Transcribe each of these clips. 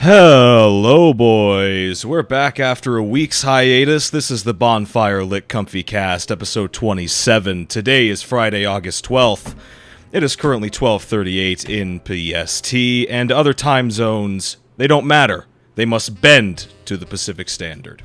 Hello, boys. We're back after a week's hiatus. This is the Bonfire Lit ComfyCast, episode 27. Today is Friday, August 12th. It is currently 12:38 in PST, and other time zones, they don't matter. They must bend to the Pacific Standard.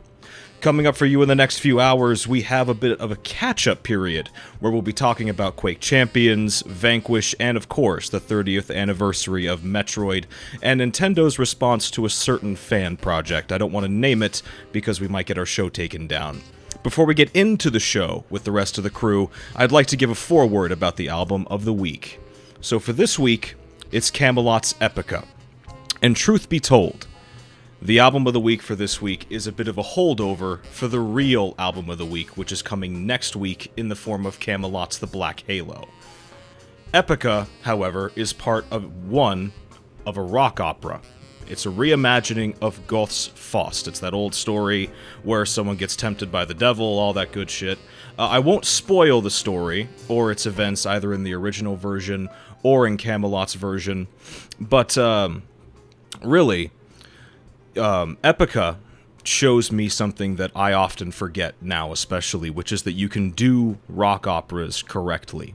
Coming up for you in the next few hours, we have a bit of a catch-up period, where we'll be talking about Quake Champions, Vanquish, and of course, the 30th anniversary of Metroid, and Nintendo's response to a certain fan project. I don't want to name it, because we might get our show taken down. Before we get into the show with the rest of the crew, I'd like to give a foreword about the album of the week. So for this week, it's Camelot's Epica. And truth be told, the album of the week for this week is a bit of a holdover for the real album of the week, which is coming next week in the form of Camelot's The Black Halo. Epica, however, is part of a rock opera. It's a reimagining of Goeth's Faust. It's that old story where someone gets tempted by the devil, all that good shit. I won't spoil the story or its events either in the original version or in Camelot's version, but really, Epica shows me something that I often forget now especially, which is that you can do rock operas correctly.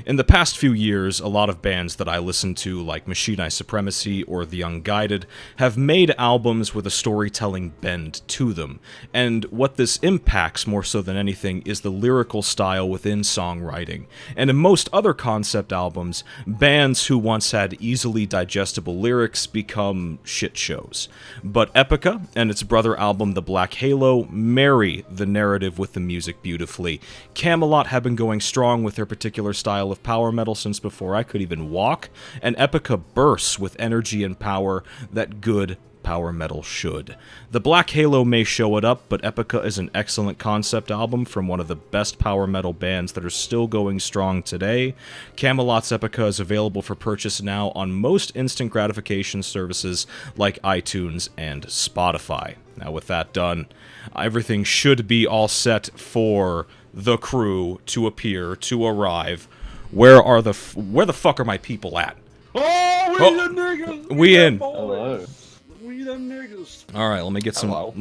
In the past few years, a lot of bands that I listen to, like Machine Eye Supremacy or The Unguided, have made albums with a storytelling bend to them, and what this impacts more so than anything is the lyrical style within songwriting. And in most other concept albums, bands who once had easily digestible lyrics become shit shows. But Epica and its brother album The Black Halo marry the narrative with the music beautifully. Camelot have been going strong with their particular style of power metal since before I could even walk, and Epica bursts with energy and power that good power metal should. The Black Halo may show it up, but Epica is an excellent concept album from one of the best power metal bands that are still going strong today. Camelot's Epica is available for purchase now on most instant gratification services like iTunes and Spotify. Now with that done, everything should be all set for the crew to appear, to arrive. Where the fuck are my people at? Oh, we the niggas! We in. Hello. We the niggas. Alright, let me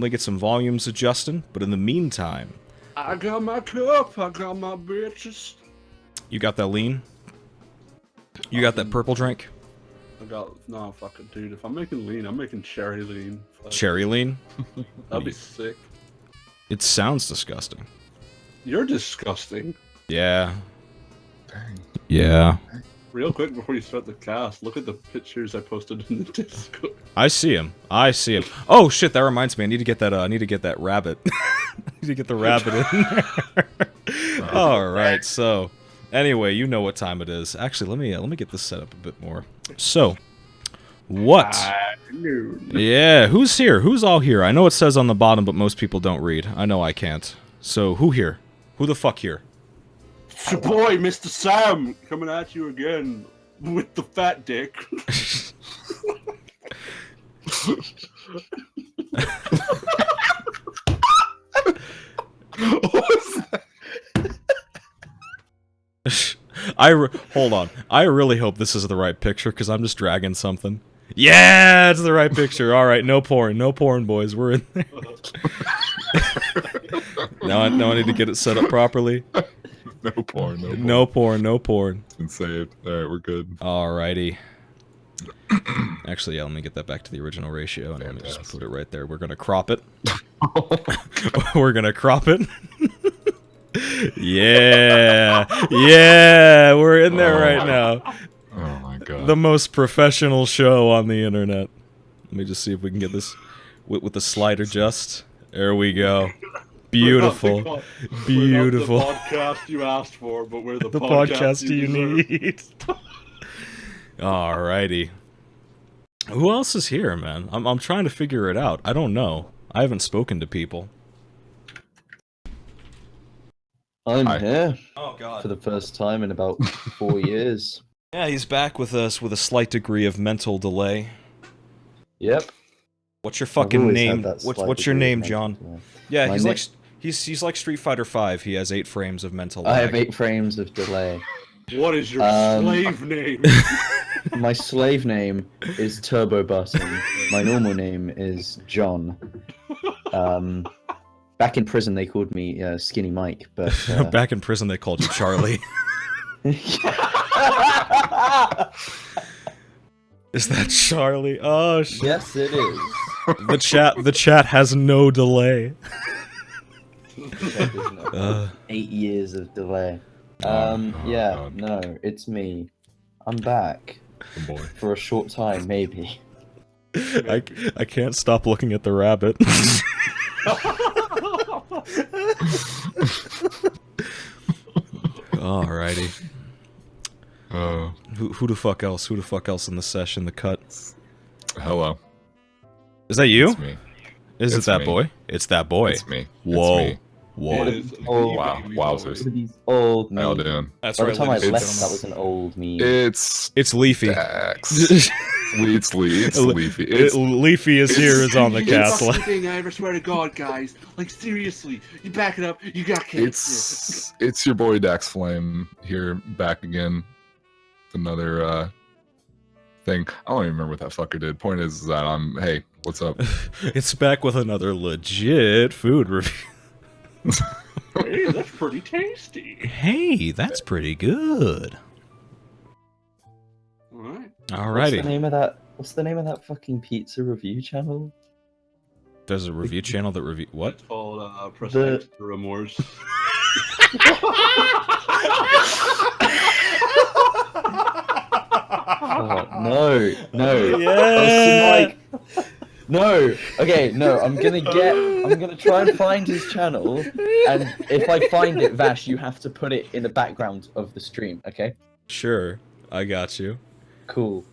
get some volumes adjusting, but in the meantime, I got my cup, I got my bitches. you got that lean? You got that purple drink? No, fucking dude, if I'm making lean, I'm making cherry lean. Fuck. Cherry lean? That'd be sick. It sounds disgusting. You're disgusting. Yeah. Yeah. Real quick before you start the cast, look at the pictures I posted in the Discord. I see him. Oh shit, that reminds me. I need to get that rabbit. I need to get the rabbit in there. Alright, so anyway, you know what time it is. Actually, let me get this set up a bit more. So, what? Yeah, who's here? Who's all here? I know it says on the bottom, but most people don't read. I know I can't. So, who here? Who the fuck here? It's your boy, Mr. Sam, coming at you again with the fat dick. Hold on. I really hope this is the right picture, because I'm just dragging something. Yeah, it's the right picture. Alright, no porn, boys. We're in there. Now I need to get it set up properly. No porn. No porn. It's been saved. Alright, we're good. Alrighty. Actually, yeah, let me get that back to the original ratio, and let me just put it right there. We're gonna crop it. We're gonna crop it. Yeah, we're in there right now. Oh my god. The most professional show on the internet. Let me just see if we can get this with the slider just. There we go. Beautiful. Beautiful. We're not the podcast you asked for, but we're the podcast you deserve. need. Alrighty. Who else is here, man? I'm trying to figure it out. I don't know. I haven't spoken to people. I'm here. Oh god. For the first time in about 4 years. Yeah, he's back with us with a slight degree of mental delay. Yep. What's your fucking name? What's What's your name, John? Yeah, My he's name- like he's like Street Fighter V. He has 8 frames of mental I lag. have 8 frames of delay. What is your slave name? My slave name is Turbo Button. My normal name is John. Back in prison, they called me Skinny Mike, but Back in prison, they called you Charlie. Is that Charlie? Oh shit. Yes, it is. The chat has no delay. There's no 8 years of delay. Yeah, God. no, it's me. I'm back Good boy. for a short time, maybe. I can't stop looking at the rabbit. Alrighty. Who the fuck else? Who the fuck else in the session? The cut. Hello. Is that you? It's me. Is it It's that me. boy? It's that boy. It's me. Whoa. It's me. Whoa. It is Oh, wow. baby Wowzers. Look at these old How y'all memes. doing? That's By the right. time I ladies and left, gentlemen. that was an old meme. It's Leafy. Dax. It's Leafy. It's Leafy is here is on the It's cast. the fucking thing I ever swear to God, guys. Like seriously, you back it up. You got cancer. it's your boy Dax Flame here, back again. Another thing. I don't even remember what that fucker did. Point is that hey, what's up? It's back with another legit food review. Hey, that's pretty tasty. Hey, that's pretty good. All right. What's the Alrighty. name of that? What's the name of that fucking pizza review channel? There's a review channel that review what? It's called Press The- X for Remorse. Oh, no, no. Yeah. No. Okay, no. I'm gonna try and find his channel, and if I find it, Vash, you have to put it in the background of the stream. Okay. Sure, I got you. Cool.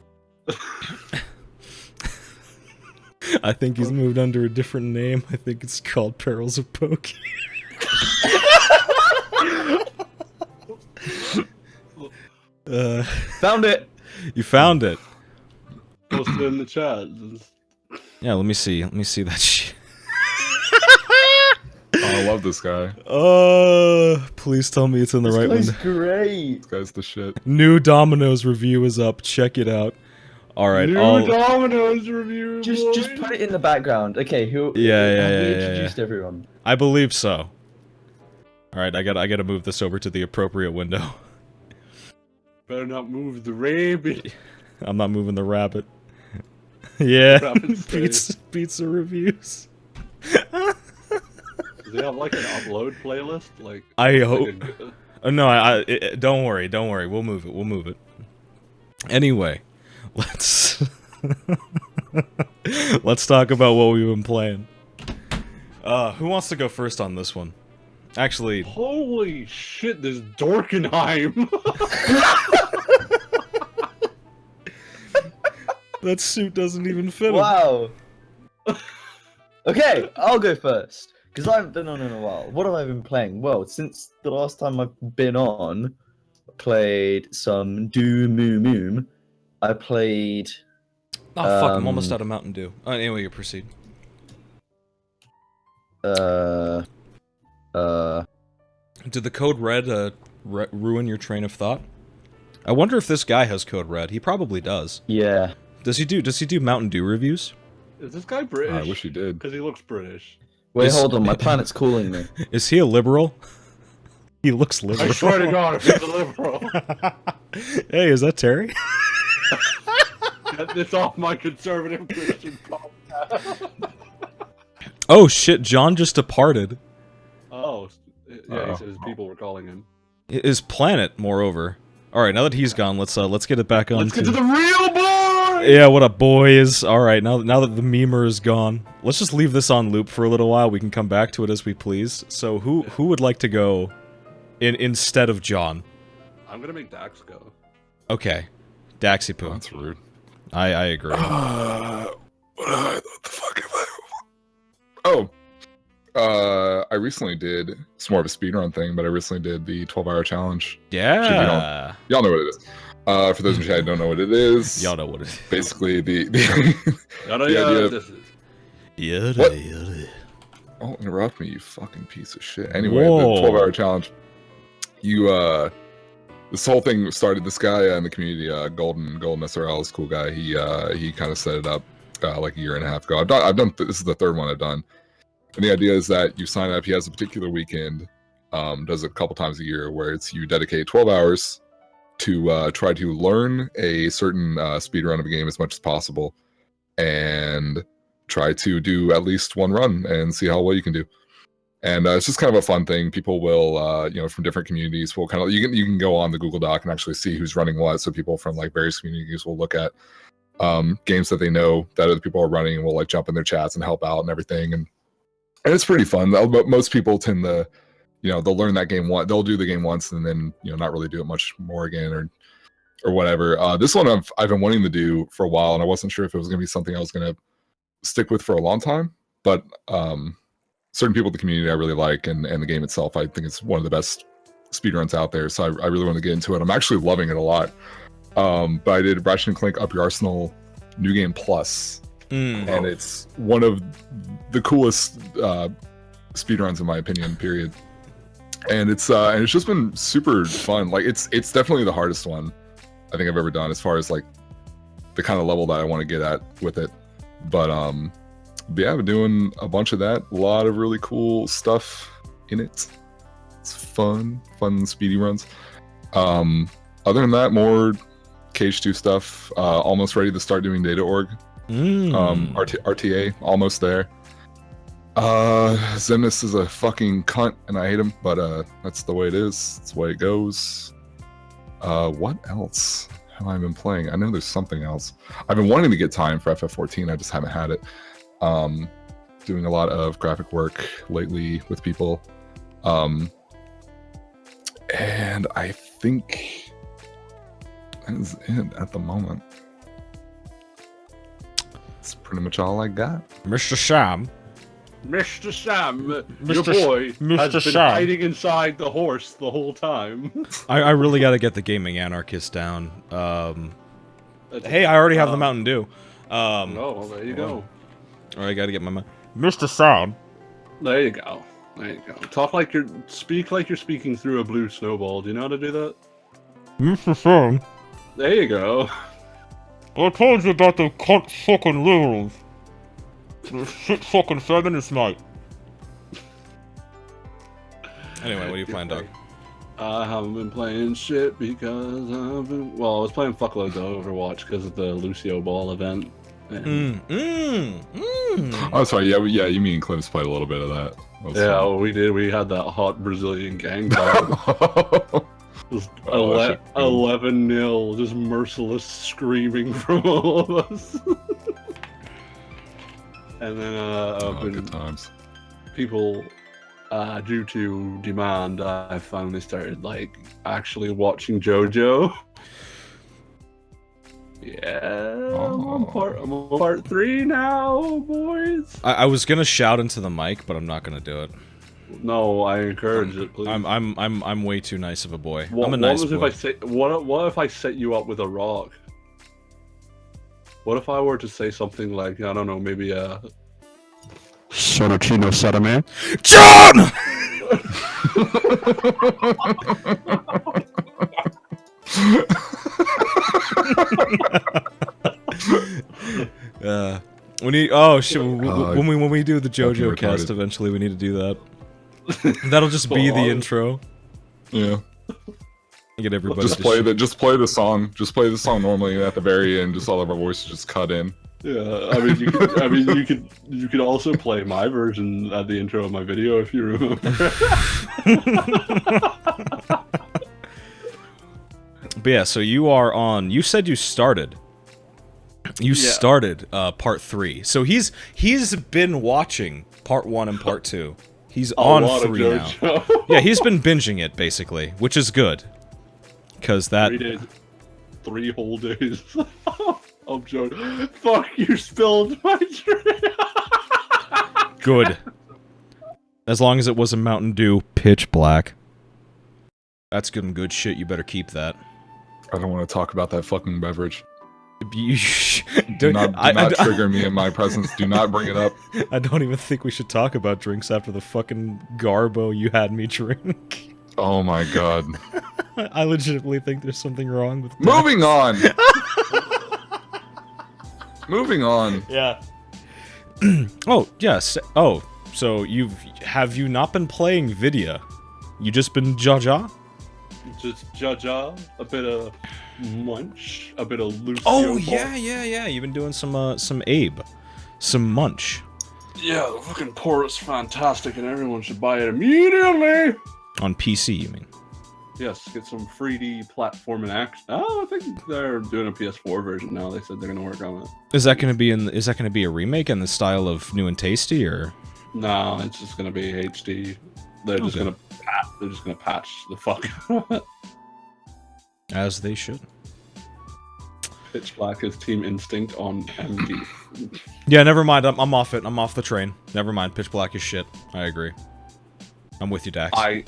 I think he's moved under a different name. I think it's called Perils of Pokey. Found it. You found it. Post it in the chat. Yeah, let me see. Let me see that shit. Oh, I love this guy. Please tell me it's in the right This one. guy's great. This guy's the shit. New Domino's review is up. Check it out. All right. New Domino's review. Just put it in the background. Okay. Who? Yeah, have we yeah, introduced everyone? I believe so. All right, I gotta move this over to the appropriate window. Better not move the rabbit. I'm not moving the rabbit. Yeah, Rabbit's pizza reviews. Do they have like an upload playlist? Like I hope. like No, don't worry, don't worry. We'll move it. We'll move it. Anyway, let's let's talk about what we've been playing. Who wants to go first on this one? Actually, holy shit! This Dorkenheim. that suit doesn't even fit him. Wow. Okay, I'll go first because I haven't been on in a while. What have I been playing? Well, since the last time I've been on, I played some Doom. I played. Oh fuck! I'm almost out of Mountain Dew. Anyway, you proceed. Did the code red ruin your train of thought? I wonder if this guy has code red. He probably does. Yeah. Does he do Mountain Dew reviews? Is this guy British? I wish he did. Because he looks British. Wait, Is- hold on. My planet's calling me. Is he a liberal? He looks liberal. I swear to God, if he's a liberal, Hey, is that Terry? get this off my conservative Christian podcast. Oh shit! John just departed. Oh, yeah. Uh-oh. He says people were calling him. His planet, moreover. All right, now that he's gone, let's get it back on. Let's get to the real boy. Yeah, what up, boys? All right, now that the memer is gone, let's just leave this on loop for a little while. We can come back to it as we please. So, who would like to go instead of John? I'm gonna make Dax go. Okay, Daxy Poo. That's rude. I agree. What the fuck have I? I recently did. It's more of a speedrun thing, but I recently did the 12-hour challenge. Yeah. Y'all know what it is. For those of you who don't know what it is, Y'all know what it is. basically the I don't The know idea what of- this is. Yada, What? yada. Don't interrupt me, you fucking piece of shit. Anyway, Whoa. the 12-hour challenge. You this whole thing started. This guy in the community, Golden SRL, is a cool guy. He kind of set it up like a year and a half ago. I've done this is the third one I've done, and the idea is that you sign up. He has a particular weekend, does it a couple times a year, where it's you dedicate 12 hours to try to learn a certain speed run of a game as much as possible, and try to do at least one run and see how well you can do. And it's just kind of a fun thing. People will, from different communities will kind of you can go on the Google Doc and actually see who's running what. So people from like various communities will look at games that they know that other people are running, and will like jump in their chats and help out and everything. And it's pretty fun. But most people tend to, they'll learn that game once, they'll do the game once, and then not really do it much more again or whatever. This one I've been wanting to do for a while, and I wasn't sure if it was going to be something I was going to stick with for a long time. But certain people in the community I really like, and the game itself, I think it's one of the best speedruns out there. So I really want to get into it. I'm actually loving it a lot. But I did Ratchet & Clank Up Your Arsenal New Game Plus, and it's one of the coolest speedruns in my opinion, period. And it's just been super fun. Like it's definitely the hardest one I think I've ever done as far as like the kind of level that I want to get at with it. But yeah, I've been doing a bunch of that. A lot of really cool stuff in it. It's fun speedy runs. Other than that, more Cage 2 stuff. Almost ready to start doing data org. RTA, almost there. Zemnis is a fucking cunt and I hate him, but that's the way it is. That's the way it goes. What else have I been playing? I know there's something else. I've been wanting to get time for FF14. I just haven't had it. Doing a lot of graphic work lately with people. And I think that is it at the moment. That's pretty much all I got. Mr. Sam, your boy, has been hiding inside the horse the whole time. I really got to get the gaming anarchist down. Hey, I already have the Mountain Dew. Oh, there you go. I got to get my Mr. Sam. There you go. There you go. Speak like you're speaking through a blue snowball. Do you know how to do that? Mr. Sam. There you go. I told you about the cunt fucking liberals. The shit fucking feminists, mate. Anyway, what are you playing, Doug? I haven't been playing shit because I was playing fuckloads of Overwatch because of the Lucio Ball event. Oh, sorry. Yeah. You mean Clemps played a little bit of that? Fun. We did. We had that hot Brazilian gang battle. 11-0, just merciless screaming from all of us. And then good times. People, due to demand, I finally started like actually watching JoJo. Yeah, I'm on part 3 now, boys. I was gonna shout into the mic, but I'm not gonna do it. No, I encourage it, please. I'm way too nice of a boy. I'm a nice boy. What if I set you up with a rock? What if I were to say something like, I don't know, maybe Sorocino Sarame? John! We need. Oh shit! When we do the JoJo cast eventually, we need to do that. That'll just be the intro. Yeah. Get everybody. Just play the song. Just play the song normally at the very end. Just all of our voices just cut in. Yeah, you could also play my version at the intro of my video if you remember. But yeah, so you are on. You said you started. You started part 3. So he's been watching part 1 and part 2. He's on 3 now. Yeah, he's been binging it basically, which is good. Because that 3 whole days of JoJo. Fuck, you spilled my drink. Good. As long as it was a Mountain Dew pitch black. That's good and good shit. You better keep that. I don't want to talk about that fucking beverage. Do not trigger me in my presence. Do not bring it up. I don't even think we should talk about drinks after the fucking garbo you had me drink. Oh my god. I legitimately think there's something wrong with Dax. Moving on. Moving on. Yeah. Oh, yes. Oh, so have you not been playing Vidya? You just been Jaja? Just Jaja, a bit of Munch, a bit of Lucio. Oh, yeah. You've been doing some Abe. Some Munch. Yeah, the fucking port is fantastic and everyone should buy it immediately! On PC, you mean? Yes, get some 3D platforming action. Oh, I think they're doing a PS4 version now. They said they're gonna work on it. Is that gonna be a remake in the style of New and Tasty, or? No, it's just gonna be HD. They're just gonna patch the fuck out of it. As they should. Pitch Black is Team Instinct on MD. Yeah, never mind. I'm off it. I'm off the train. Never mind. Pitch Black is shit. I agree. I'm with you, Dax. I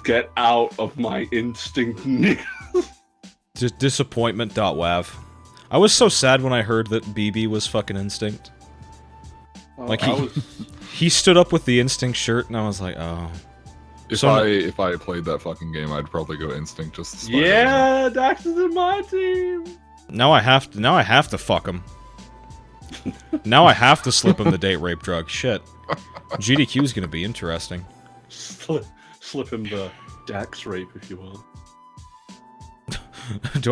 get out of my instinct. Disappointment.wav. I was so sad when I heard that BB was fucking Instinct. Like he stood up with the Instinct shirt, and I was like, oh. If I played that fucking game, I'd probably go Instinct just to spite him. Yeah, Dax is in my team. Now I have to fuck him. Now I have to slip him the date rape drug. Shit. GDQ is gonna be interesting. Slip him the Dax rape, if you will.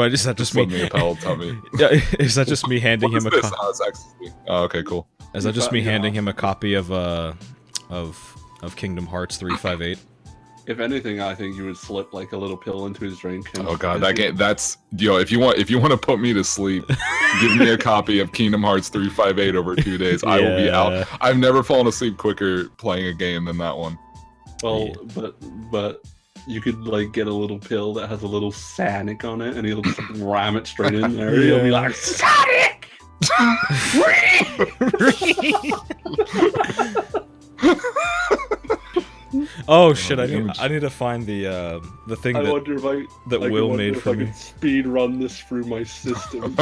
Is that just me handing him a copy? Oh, okay, cool. Is that just me handing him a copy of Kingdom Hearts 358? If anything, I think you would slip like a little pill into his drink. Oh god, that game. That's if you want to put me to sleep, give me a copy of Kingdom Hearts 358 over 2 days. I will be out. I've never fallen asleep quicker playing a game than that one. Well, but you could like get a little pill that has a little Sonic on it, and he'll just ram it straight in there. He'll be like, Sonic! Oh shit! I need to find the thing that Will made for me. Speed run this through my system.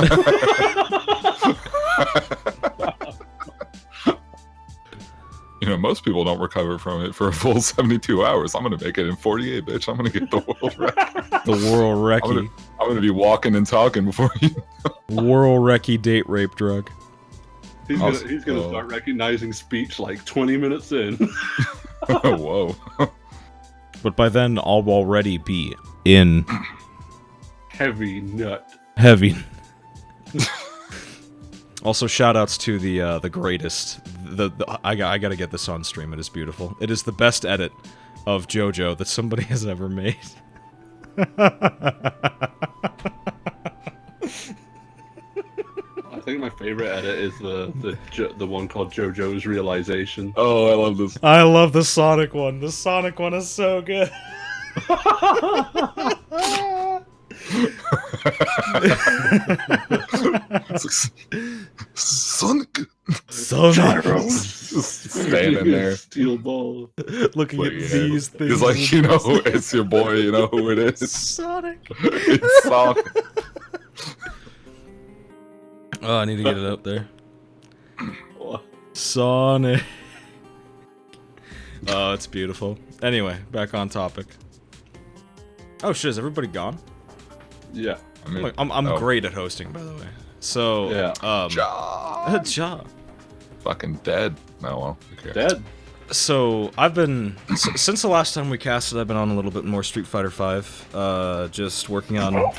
Most people don't recover from it for a full 72 hours. I'm gonna make it in 48, bitch. I'm gonna get the world record. The world recce. I'm gonna be walking and talking before you know. World recce date rape drug. He's gonna start recognizing speech like 20 minutes in. Whoa. But by then, I'll already be in heavy nut. Heavy. Also, shoutouts to the greatest. I gotta get this on stream. It is beautiful. It is the best edit of JoJo that somebody has ever made. I think my favorite edit is the one called JoJo's Realization. Oh, I love this. I love the Sonic one. The Sonic one is so good. Sonic. Standing there. Steel ball. Looking at these things. He's like, it's your boy, you know who it is. Sonic. It's Sonic. Oh, I need to get it up there. Sonic. Oh, it's beautiful. Anyway, back on topic. Oh shit, is everybody gone? Yeah. I'm great at hosting, by the way. So, yeah. Ja. Fucking dead. Oh well. Okay. Dead. So, I've been... since the last time we casted, I've been on a little bit more Street Fighter 5. Just working on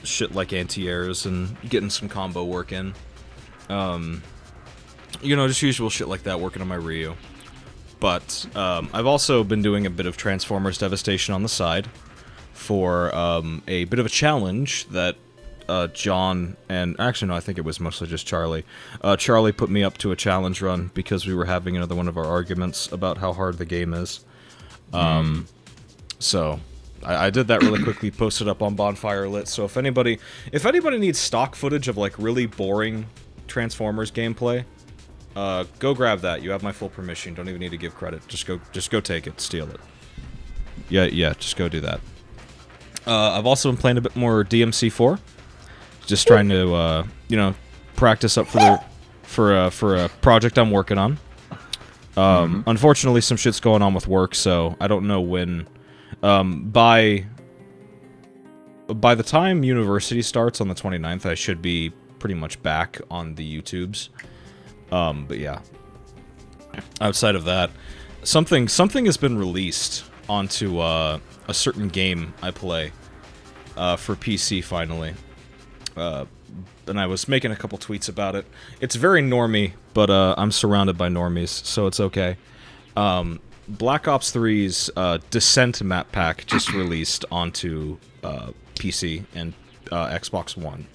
shit like anti-airs and getting some combo work in. Just usual shit like that, working on my Ryu. But, I've also been doing a bit of Transformers Devastation on the side for, a bit of a challenge that, John and... Actually, no, I think it was mostly just Charlie. Charlie put me up to a challenge run because we were having another one of our arguments about how hard the game is. So... I did that really quickly, posted up on Bonfire Lit, so if anybody needs stock footage of, like, really boring Transformers gameplay, go grab that. You have my full permission. Don't even need to give credit. Just go take it. Steal it. Yeah, just go do that. I've also been playing a bit more DMC4. Just trying to, practice up for a project I'm working on. Unfortunately, some shit's going on with work, so I don't know when By the time university starts on the 29th, I should be pretty much back on the YouTubes. But yeah. Outside of that, something has been released onto a certain game I play for PC finally. And I was making a couple tweets about it. It's very normie, but I'm surrounded by normies, so it's okay. Black Ops 3's Descent map pack just released onto PC and Xbox One.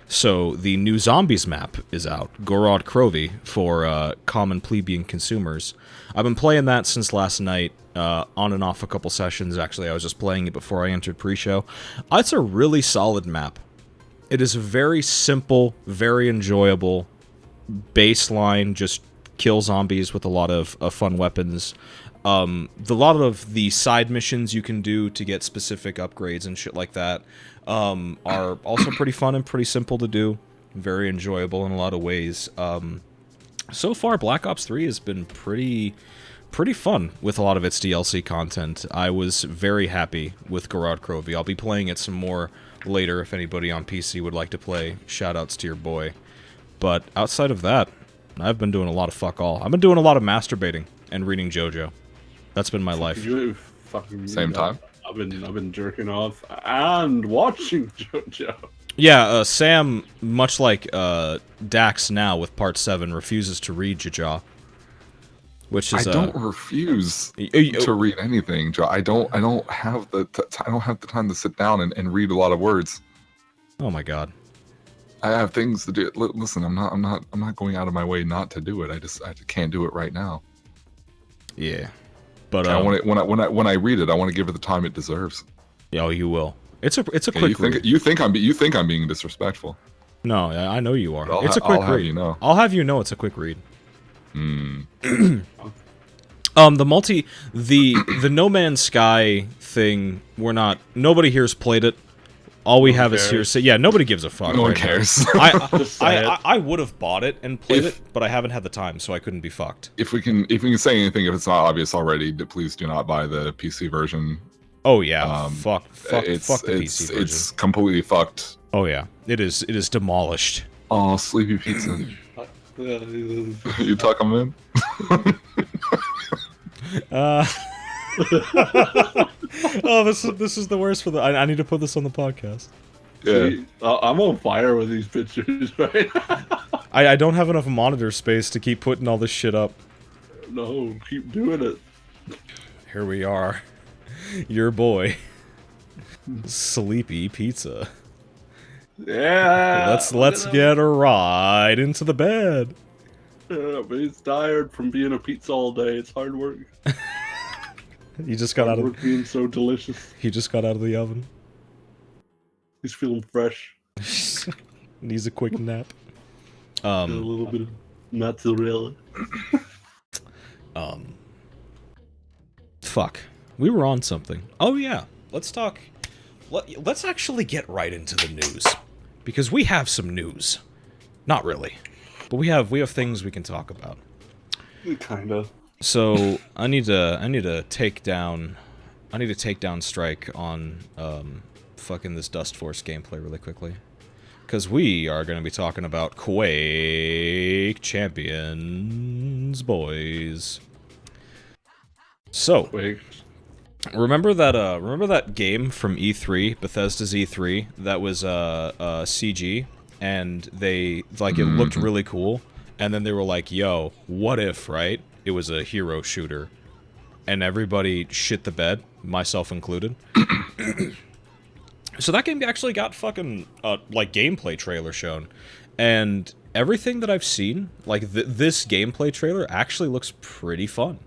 So the new Zombies map is out, Gorod Krovi, for common plebeian consumers. I've been playing that since last night, on and off a couple sessions. Actually, I was just playing it before I entered pre-show. It's a really solid map. It is very simple, very enjoyable, baseline, just kill zombies with a lot of fun weapons. A lot of the side missions you can do to get specific upgrades and shit like that are also pretty fun and pretty simple to do. Very enjoyable in a lot of ways. So far, Black Ops 3 has been pretty fun with a lot of its DLC content. I was very happy with Gorod Krovi. I'll be playing it some more later if anybody on PC would like to play. Shoutouts to your boy. But outside of that, I've been doing a lot of fuck all. I've been doing a lot of masturbating and reading JoJo. That's been my life. Same time. I've been jerking off and watching JoJo. Yeah, Sam, much like Dax now with Part 7, refuses to read JoJo. Which is I don't refuse to read anything, Joe. I don't have the time to sit down and read a lot of words. Oh my god. I have things to do. Listen, I'm not going out of my way not to do it. I just can't do it right now. Yeah. But I want it, when I read it, I want to give it the time it deserves. Yeah, oh, you will. It's a quick read. You think I'm being disrespectful? No, I know you are. It's a quick read. Have you know. I'll have you know it's a quick read. The No Man's Sky thing, nobody here's played it. All we have is hearsay. Yeah, nobody gives a fuck. No one cares. I would have bought it and played it, but I haven't had the time, so I couldn't be fucked. If we can say anything, if it's not obvious already, please do not buy the PC version. Oh yeah, fuck the PC version. It's completely fucked. Oh yeah, it is demolished. Oh, Sleepy Pizza. You tuck them in? Oh, this is the worst for the. I need to put this on the podcast. Yeah, see, I'm on fire with these pictures right now. I don't have enough monitor space to keep putting all this shit up. No, keep doing it. Here we are, your boy, Sleepy Pizza. Yeah. Let's get right into the bed. Yeah, but he's tired from being a pizza all day. It's hard work. He just got out of being so delicious. He just got out of the oven. He's feeling fresh. Needs a quick nap. A little bit of mozzarella. Fuck. We were on something. Oh yeah. Let's talk. Let's actually get right into the news, because we have some news. Not really, but we have things we can talk about. Kinda. So I need to take down Strike on fucking this Dust Force gameplay really quickly, because we are going to be talking about Quake Champions, boys. So Quake. remember that game from E3, Bethesda's E3, that was CG, and they it looked really cool, and then they were like, yo, what if, right? It was a hero shooter, and everybody shit the bed, myself included. So that game actually got fucking gameplay trailer shown, and everything that I've seen, this gameplay trailer actually looks pretty fun.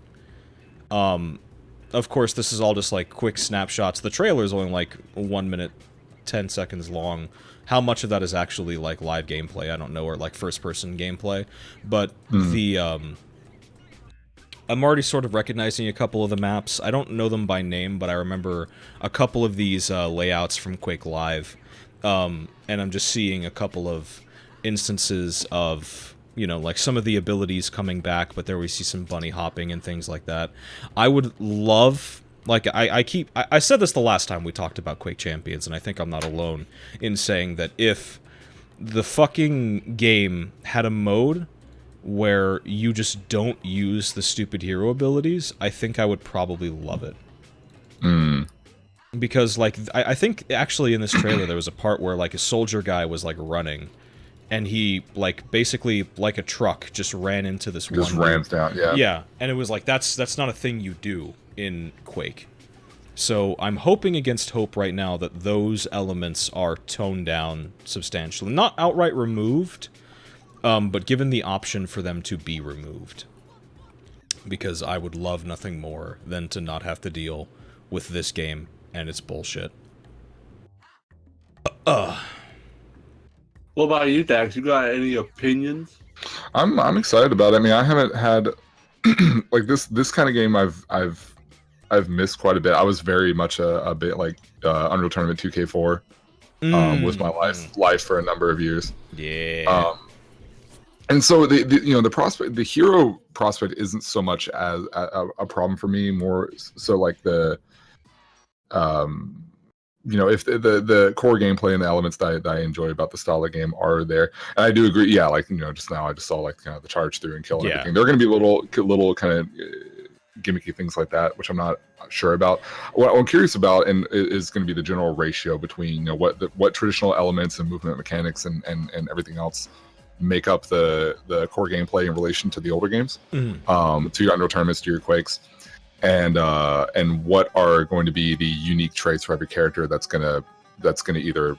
Of course, this is all just quick snapshots. The trailer is only 1 minute, 10 seconds long. How much of that is actually live gameplay, I don't know, or first-person gameplay. But I'm already sort of recognizing a couple of the maps. I don't know them by name, but I remember a couple of these layouts from Quake Live. And I'm just seeing a couple of instances of, some of the abilities coming back, but there we see some bunny hopping and things like that. I would love Like, I said this the last time we talked about Quake Champions, and I think I'm not alone in saying that if the fucking game had a mode where you just don't use the stupid hero abilities, I think I would probably love it. Because, like, I think actually in this trailer there was a part where, like, a soldier guy was, like, running, and he, like, basically, like a truck, just ran into this one. Just rams down, yeah. Yeah, and it was like, that's not a thing you do in Quake. So I'm hoping against hope right now that those elements are toned down substantially. Not outright removed, but given the option for them to be removed. Because I would love nothing more than to not have to deal with this game and its bullshit. What about you, Dax? You got any opinions? I'm excited about it. I mean, I haven't had like this kind of game I've missed quite a bit. I was very much a bit like Unreal Tournament 2K4 was my life for a number of years. Yeah. And so the prospect, the hero prospect, isn't so much as a problem for me. More so like the if the core gameplay and the elements that I enjoy about the style of game are there, and I do agree. Yeah, like just now I just saw like kind of the charge through and kill and everything. There are going to be little kind of gimmicky things like that, which I'm not sure about. What I'm curious about and is going to be the general ratio between what traditional elements and movement mechanics and everything else make up the core gameplay in relation to the older games, to your Unreal Tournaments, to your Quakes, and what are going to be the unique traits for every character that's gonna either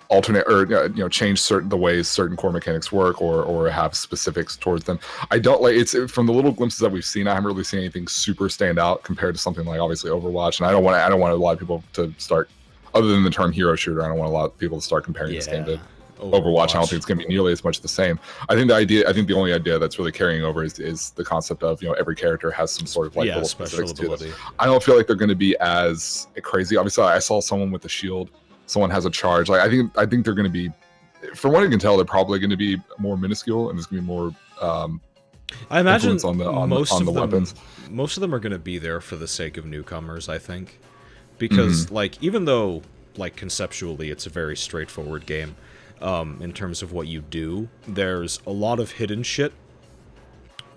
alternate or change the ways certain core mechanics work or have specifics towards them. I don't like it's from the little glimpses that we've seen. I haven't really seen anything super stand out compared to something like obviously Overwatch, and I don't want a lot of people to start, other than the term hero shooter, I don't want a lot of people to start comparing this game to Overwatch. I don't think it's going to be nearly as much the same. I think the only idea that's really carrying over is the concept of every character has some sort of like little specifics to them. I don't feel like they're going to be as crazy. Obviously, I saw someone with a shield. Someone has a charge. Like I think they're going to be, from what I can tell, they're probably going to be more minuscule, and there's going to be more. I imagine on the weapons. Most of them are going to be there for the sake of newcomers, I think, because like even though like conceptually it's a very straightforward game, in terms of what you do, there's a lot of hidden shit.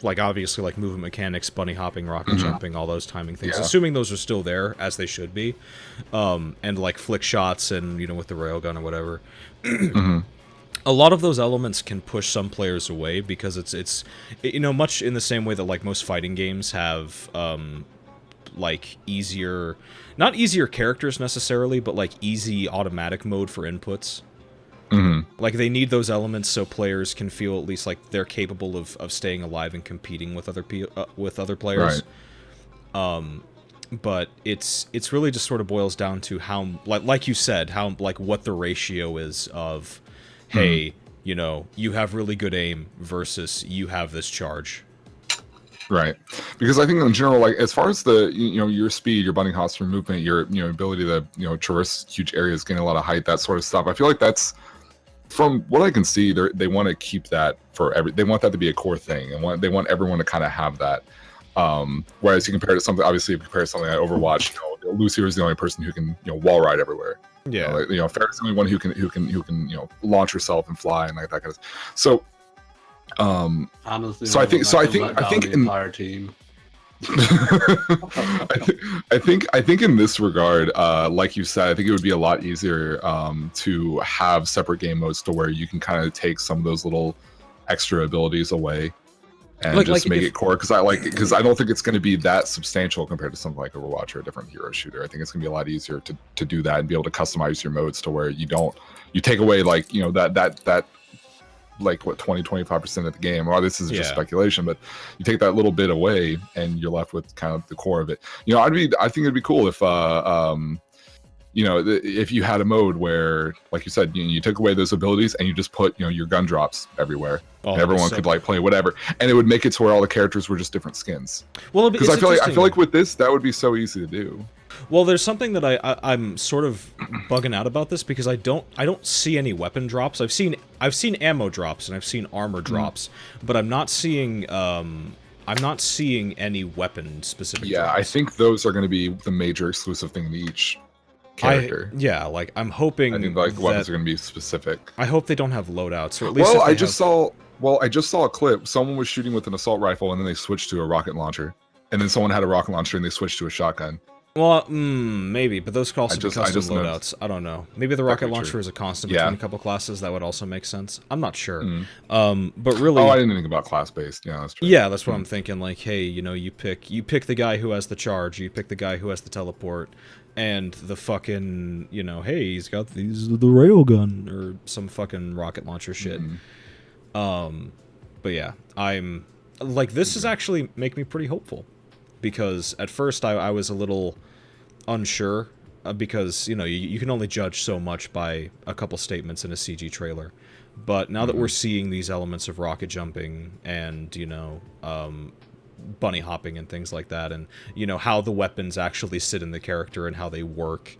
Like obviously like movement mechanics, bunny hopping, rocket jumping, all those timing things. Yeah. Assuming those are still there as they should be, and like flick shots and with the railgun or whatever. A lot of those elements can push some players away because it's much in the same way that like most fighting games have like not easier characters necessarily, but like easy automatic mode for inputs. Like they need those elements so players can feel at least like they're capable of staying alive and competing with other players. Right. But it's really just sort of boils down to how like you said, how like what the ratio is of, hey, you have really good aim versus you have this charge. Right, because I think in general, like as far as the your speed, your bunny hops, your movement, your ability to traverse huge areas, gain a lot of height, that sort of stuff. I feel like that's, from what I can see, they want to keep that for they want that to be a core thing, and they want everyone to kind of have that. Whereas you compare to something, obviously, you compare to something like Overwatch, Lucio is the only person who can wall ride everywhere. Yeah, Farrah's the only one who can launch herself and fly and like that kind of. So, honestly, so I think the entire team. I think in this regard, like you said, I think it would be a lot easier to have separate game modes to where you can kind of take some of those little extra abilities away and make it core. Because I don't think it's going to be that substantial compared to something like Overwatch or a different hero shooter. I think it's going to be a lot easier to do that and be able to customize your modes to where you take away like that like what 20-25% of the game. Well, this is just speculation, but you take that little bit away and you're left with kind of the core of it. I think it'd be cool if if you had a mode where, like you said, you took away those abilities and you just put your gun drops everywhere, and everyone could like play whatever, and it would make it to where all the characters were just different skins. Well, because I feel like with this that would be so easy to do. Well, there's something that I'm sort of bugging out about this because I don't see any weapon drops. I've seen ammo drops and I've seen armor drops, but I'm not seeing I'm not seeing any weapon specific. Yeah, drops. I think those are going to be the major exclusive thing to each character. Like I'm hoping. I think like the weapons are going to be specific. I hope they don't have loadouts, or at least. Well, I just saw a clip. Someone was shooting with an assault rifle, and then they switched to a rocket launcher, and then someone had a rocket launcher, and they switched to a shotgun. Well, maybe, but those could also be custom loadouts. Noticed. I don't know. Maybe the rocket launcher true. is a constant between a couple classes. That would also make sense. I'm not sure. But really, I didn't think about class based. Yeah, that's true. Yeah, that's what I'm thinking. Like, hey, you pick the guy who has the charge, you pick the guy who has the teleport, and the fucking hey, he's got the railgun or some fucking rocket launcher shit. But yeah, I'm like, this is actually make me pretty hopeful. Because at first I was a little unsure, because, you can only judge so much by a couple statements in a CG trailer. But now that we're seeing these elements of rocket jumping and, bunny hopping and things like that, and, how the weapons actually sit in the character and how they work,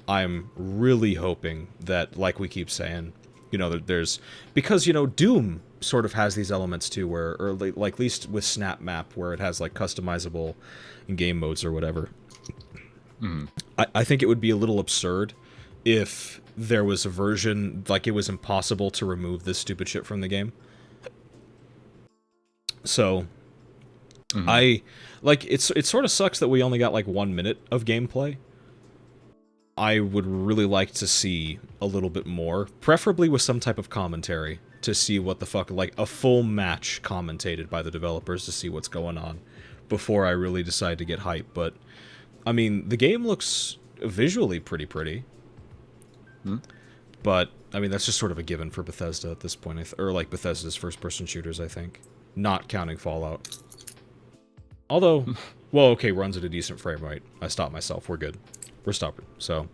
I'm really hoping that, like we keep saying, that there's... Because, Doom sort of has these elements too, where, or like at least with Snap Map, where it has like customizable game modes or whatever. I think it would be a little absurd if there was a version like it was impossible to remove this stupid shit from the game. So I like it sort of sucks that we only got like 1 minute of gameplay. I would really like to see a little bit more, preferably with some type of commentary, to see what the fuck, like a full match commentated by the developers to see what's going on before I really decide to get hyped. But, I mean, the game looks visually pretty. But, I mean, that's just sort of a given for Bethesda at this point, or like Bethesda's first-person shooters, I think. Not counting Fallout. Although, well, okay, runs at a decent frame rate. I stopped myself, we're good. We're stopping, so...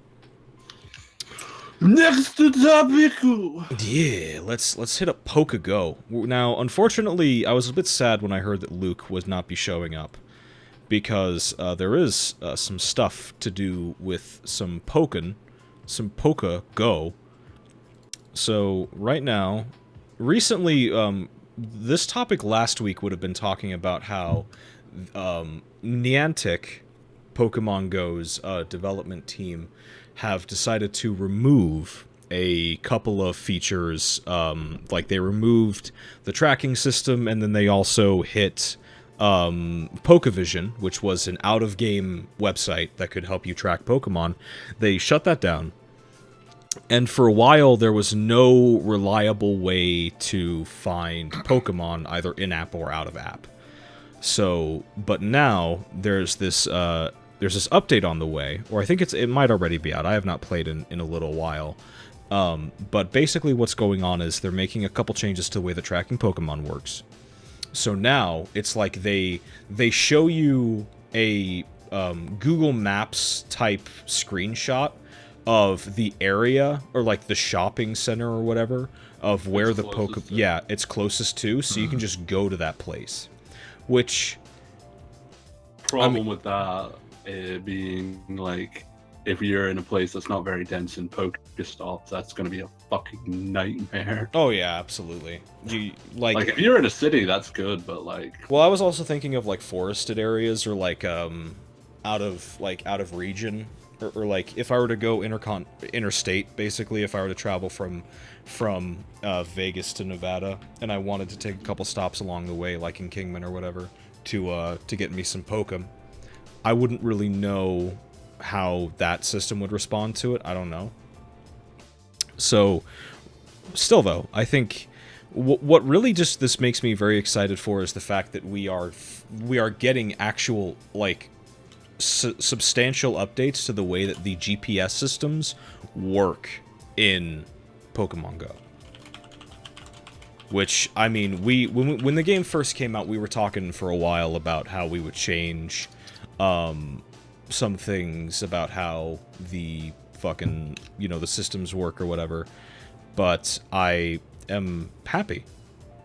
Next topic. Yeah, let's hit up Pokey Go. Now, unfortunately, I was a bit sad when I heard that Luke would not be showing up, because there is some stuff to do with some Pokey Go. So right now, recently, this topic last week would have been talking about how Niantic, Pokemon Go's development team, have decided to remove a couple of features. Like they removed the tracking system, and then they also hit Pokevision, which was an out-of-game website that could help you track Pokemon. They shut that down. And for a while, there was no reliable way to find Pokemon, either in-app or out-of-app. So, but now, there's this update on the way, or I think it might already be out. I have not played in a little while. But basically what's going on is they're making a couple changes to the way that tracking Pokemon works. So now, it's like they show you a Google Maps type screenshot of the area, or like the shopping center or whatever, of where the Pokemon... Yeah, it's closest to, so you can just go to that place. Which... Problem with that being, like, if you're in a place that's not very dense in Pokestops, that's going to be a fucking nightmare. Oh yeah, absolutely. You like if you're in a city, that's good, but like... Well, I was also thinking of like forested areas, or like out of region, or like if I were to go interstate, basically, if I were to travel from Vegas to Nevada, and I wanted to take a couple stops along the way, like in Kingman or whatever, to get me some Pokemon, I wouldn't really know how that system would respond to it. I don't know. So, still though, I think what really just this makes me very excited for is the fact that we are getting actual, like, substantial updates to the way that the GPS systems work in Pokemon Go. Which, I mean, when the game first came out, we were talking for a while about how we would change some things about how the fucking, the systems work or whatever. But I am happy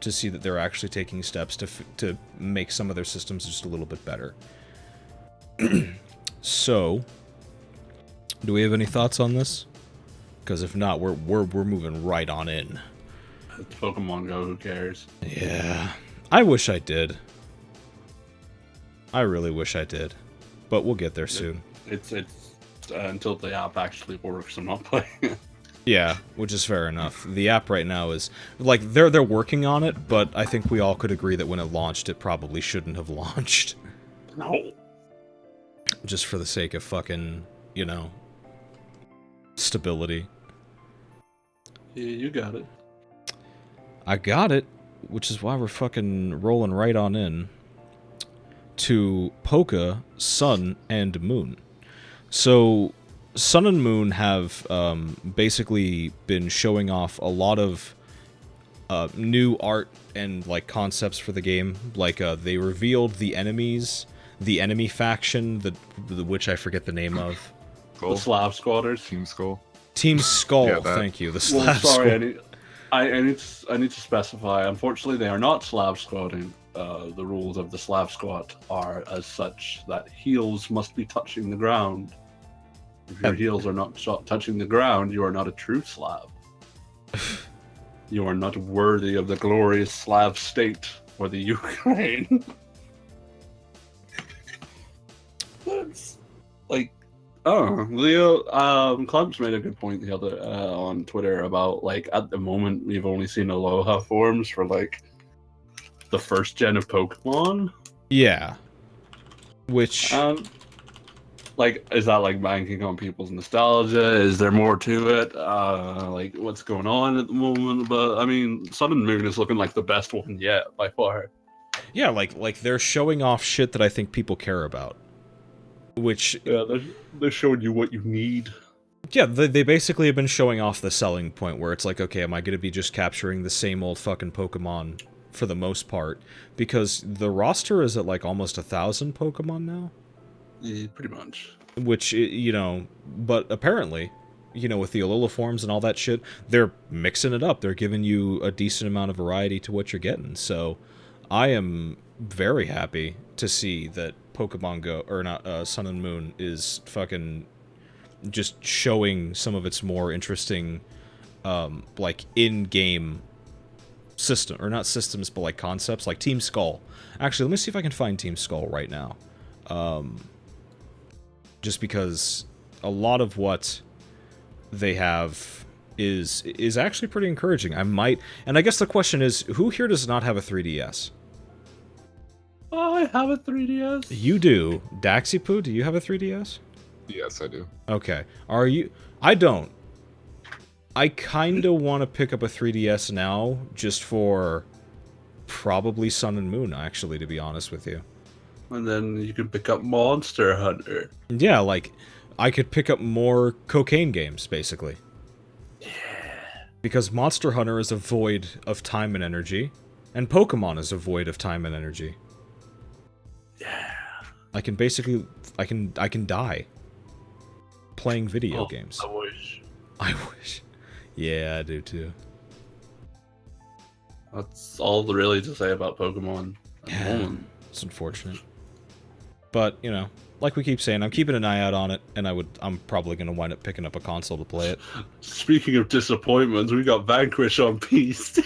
to see that they're actually taking steps to make some of their systems just a little bit better. So, do we have any thoughts on this? Because if not, we're moving right on in. It's Pokemon Go, who cares? Yeah, I wish I did. I really wish I did, but we'll get there soon. It's until the app actually works, I'm not playing it. Yeah, which is fair enough. The app right now is like they're working on it, but I think we all could agree that when it launched, it probably shouldn't have launched. No. Just for the sake of fucking, you know, stability. Yeah, you got it. I got it, which is why we're fucking rolling right on in to Pokey, Sun, and Moon. So, Sun and Moon have basically been showing off a lot of new art and like concepts for the game. Like they revealed the enemies, the enemy faction, which I forget the name of. The Slav Squatters. Team Skull. Team Skull. Yeah, Thank you. The Well, Slav sorry, Skull. I need to specify. Unfortunately, they are not Slav squatting. The rules of the Slav squat are as such that heels must be touching the ground. If your heels are not touching the ground, you are not a true Slav. You are not worthy of the glorious Slav state or the Ukraine. That's like, oh, Leo, Clemps made a good point the other on Twitter about like at the moment we've only seen Aloha forms for like the first gen of Pokemon. Yeah. Which... like, is that like banking on people's nostalgia? Is there more to it? Like, what's going on at the moment? But I mean, Sun and Moon is looking like the best one yet by far. Yeah, like they're showing off shit that I think people care about. Which... Yeah, they're showing you what you need. Yeah, they basically have been showing off the selling point where it's like, okay, am I going to be just capturing the same old fucking Pokemon for the most part? Because the roster is at like almost 1,000 Pokemon now. Yeah, pretty much. Which, you know, but apparently, you know, with the Alola forms and all that shit, they're mixing it up. They're giving you a decent amount of variety to what you're getting. So, I am very happy to see that Pokemon Go, or not, Sun and Moon is fucking just showing some of its more interesting, like, in-game system, or not systems, but like concepts, like Team Skull. Actually, let me see if I can find Team Skull right now. Just because a lot of what they have is actually pretty encouraging. I might, and I guess the question is, who here does not have a 3DS? I have a 3DS. You do. Daxipoo, do you have a 3DS? Yes, I do. Okay. Are you... I don't. I kinda want to pick up a 3DS now, just for probably Sun and Moon, actually, to be honest with you. And then you can pick up Monster Hunter. Yeah, like, I could pick up more cocaine games, basically. Yeah. Because Monster Hunter is a void of time and energy, and Pokemon is a void of time and energy. Yeah. I can basically... I can die playing video games. I wish. I wish. Yeah, I do too. That's all really to say about Pokemon at the moment. It's unfortunate. But, you know, like we keep saying, I'm keeping an eye out on it, and I'm probably going to wind up picking up a console to play it. Speaking of disappointments, we got Vanquish on PC.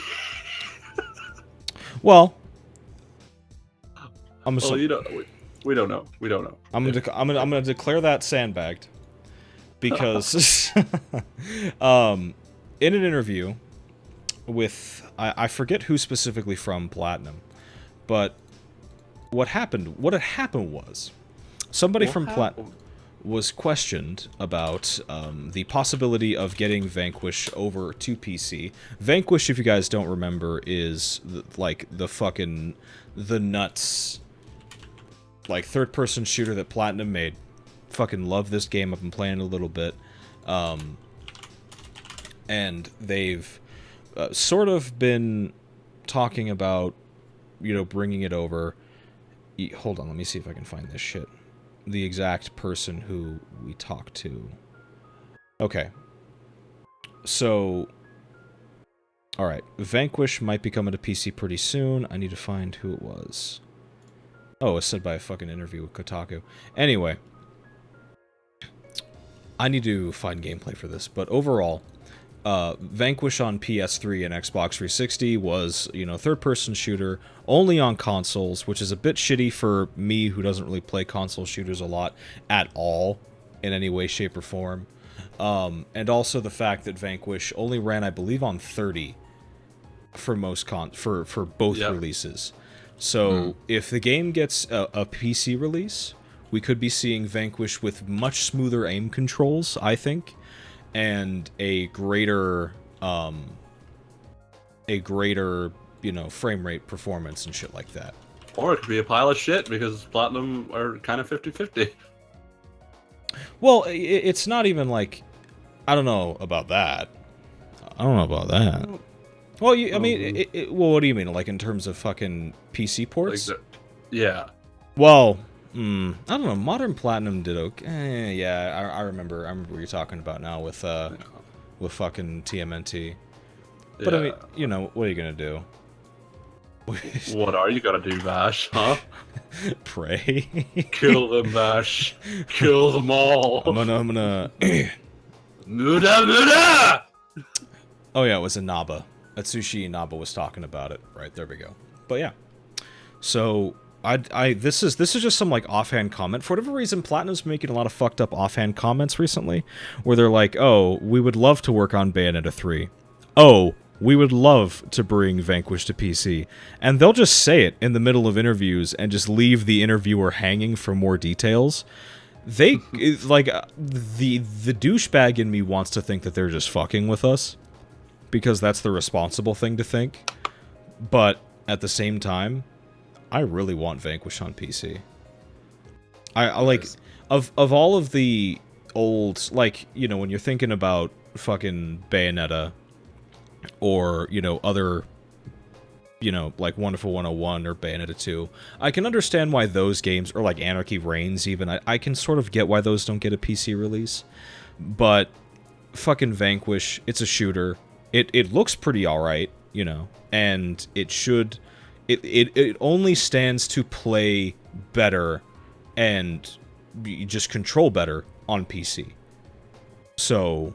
Well, you know, we don't know. We don't know. I'm gonna declare that sandbagged, because in an interview with I forget who specifically from Platinum, but what had happened was somebody from Platinum was questioned about the possibility of getting Vanquish over to PC. Vanquish, if you guys don't remember, is the nuts, like, third-person shooter that Platinum made. Fucking love this game. I've been playing it a little bit. And they've sort of been talking about, you know, bringing it over. Hold on, let me see if I can find this shit. The exact person who we talked to. Okay. So, alright. Vanquish might be coming to PC pretty soon. I need to find who it was. Oh, it's said by a fucking interview with Kotaku. Anyway. I need to find gameplay for this, but overall, Vanquish on PS3 and Xbox 360 was, third-person shooter only on consoles, which is a bit shitty for me, who doesn't really play console shooters a lot at all, in any way, shape, or form. And also the fact that Vanquish only ran, I believe, on 30 for most for both releases. So if the game gets a PC release, we could be seeing Vanquish with much smoother aim controls, I think, and a greater frame rate performance and shit like that. Or it could be a pile of shit because Platinum are kind of 50-50. Well, it's not even like, I don't know about that. Well, I mean, well, what do you mean? Like, in terms of fucking PC ports? Like yeah. Well, I don't know. Modern Platinum did okay. Yeah, I remember what you're talking about now with fucking TMNT. But I mean, what are you gonna do? What are you gonna do, Vash? Huh? Pray. Kill them, Vash. Kill them all. I'm gonna. Muda! Oh yeah, it was Inaba. Atsushi Inaba was talking about it. Right, there we go. But yeah. So this is just some like offhand comment. For whatever reason, Platinum's making a lot of fucked up offhand comments recently, where they're like, "Oh, we would love to work on Bayonetta 3. Oh, we would love to bring Vanquish to PC." And they'll just say it in the middle of interviews and just leave the interviewer hanging for more details. They like the douchebag in me wants to think that they're just fucking with us, because that's the responsible thing to think. But at the same time, I really want Vanquish on PC. I like, of all of the old, like, when you're thinking about fucking Bayonetta, or, other, like Wonderful 101 or Bayonetta 2, I can understand why those games, or like Anarchy Reigns even, I can sort of get why those don't get a PC release. But fucking Vanquish, it's a shooter. It looks pretty alright, and it should... It only stands to play better and just control better on PC. So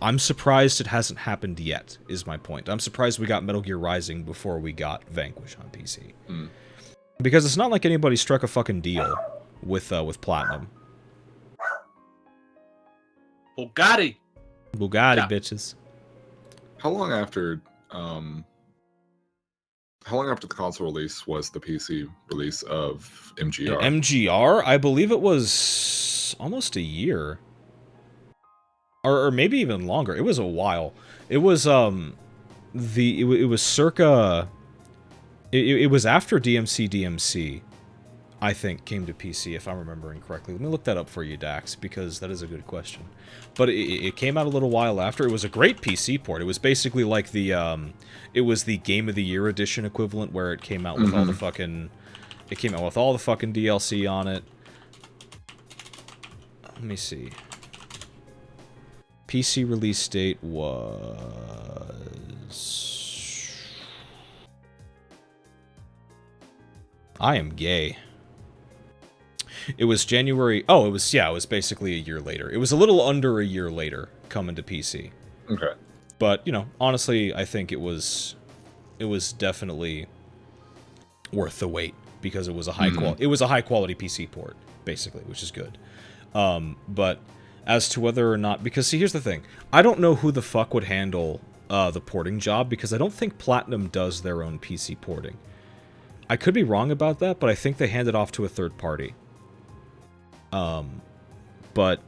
I'm surprised it hasn't happened yet, is my point. I'm surprised we got Metal Gear Rising before we got Vanquish on PC. Because it's not like anybody struck a fucking deal with Platinum. Bugatti, yeah. Bitches. How long after the console release was the PC release of MGR? MGR? I believe it was almost a year. Or maybe even longer. It was a while. It was it was circa it was after DMC, I think, came to PC, if I'm remembering correctly. Let me look that up for you, Dax, because that is a good question. But it came out a little while after. It was a great PC port. It was basically like the it was the Game of the Year edition equivalent, where it came out with all the fucking DLC on it. Let me see. PC release date was... I am gay. It was January... Oh, it was basically a year later. It was a little under a year later coming to PC. Okay. But, honestly, I think it was definitely worth the wait, because it was a high quality PC port, basically, which is good. But as to whether or not... Because, see, here's the thing. I don't know who the fuck would handle the porting job, because I don't think Platinum does their own PC porting. I could be wrong about that, but I think they hand it off to a third party. But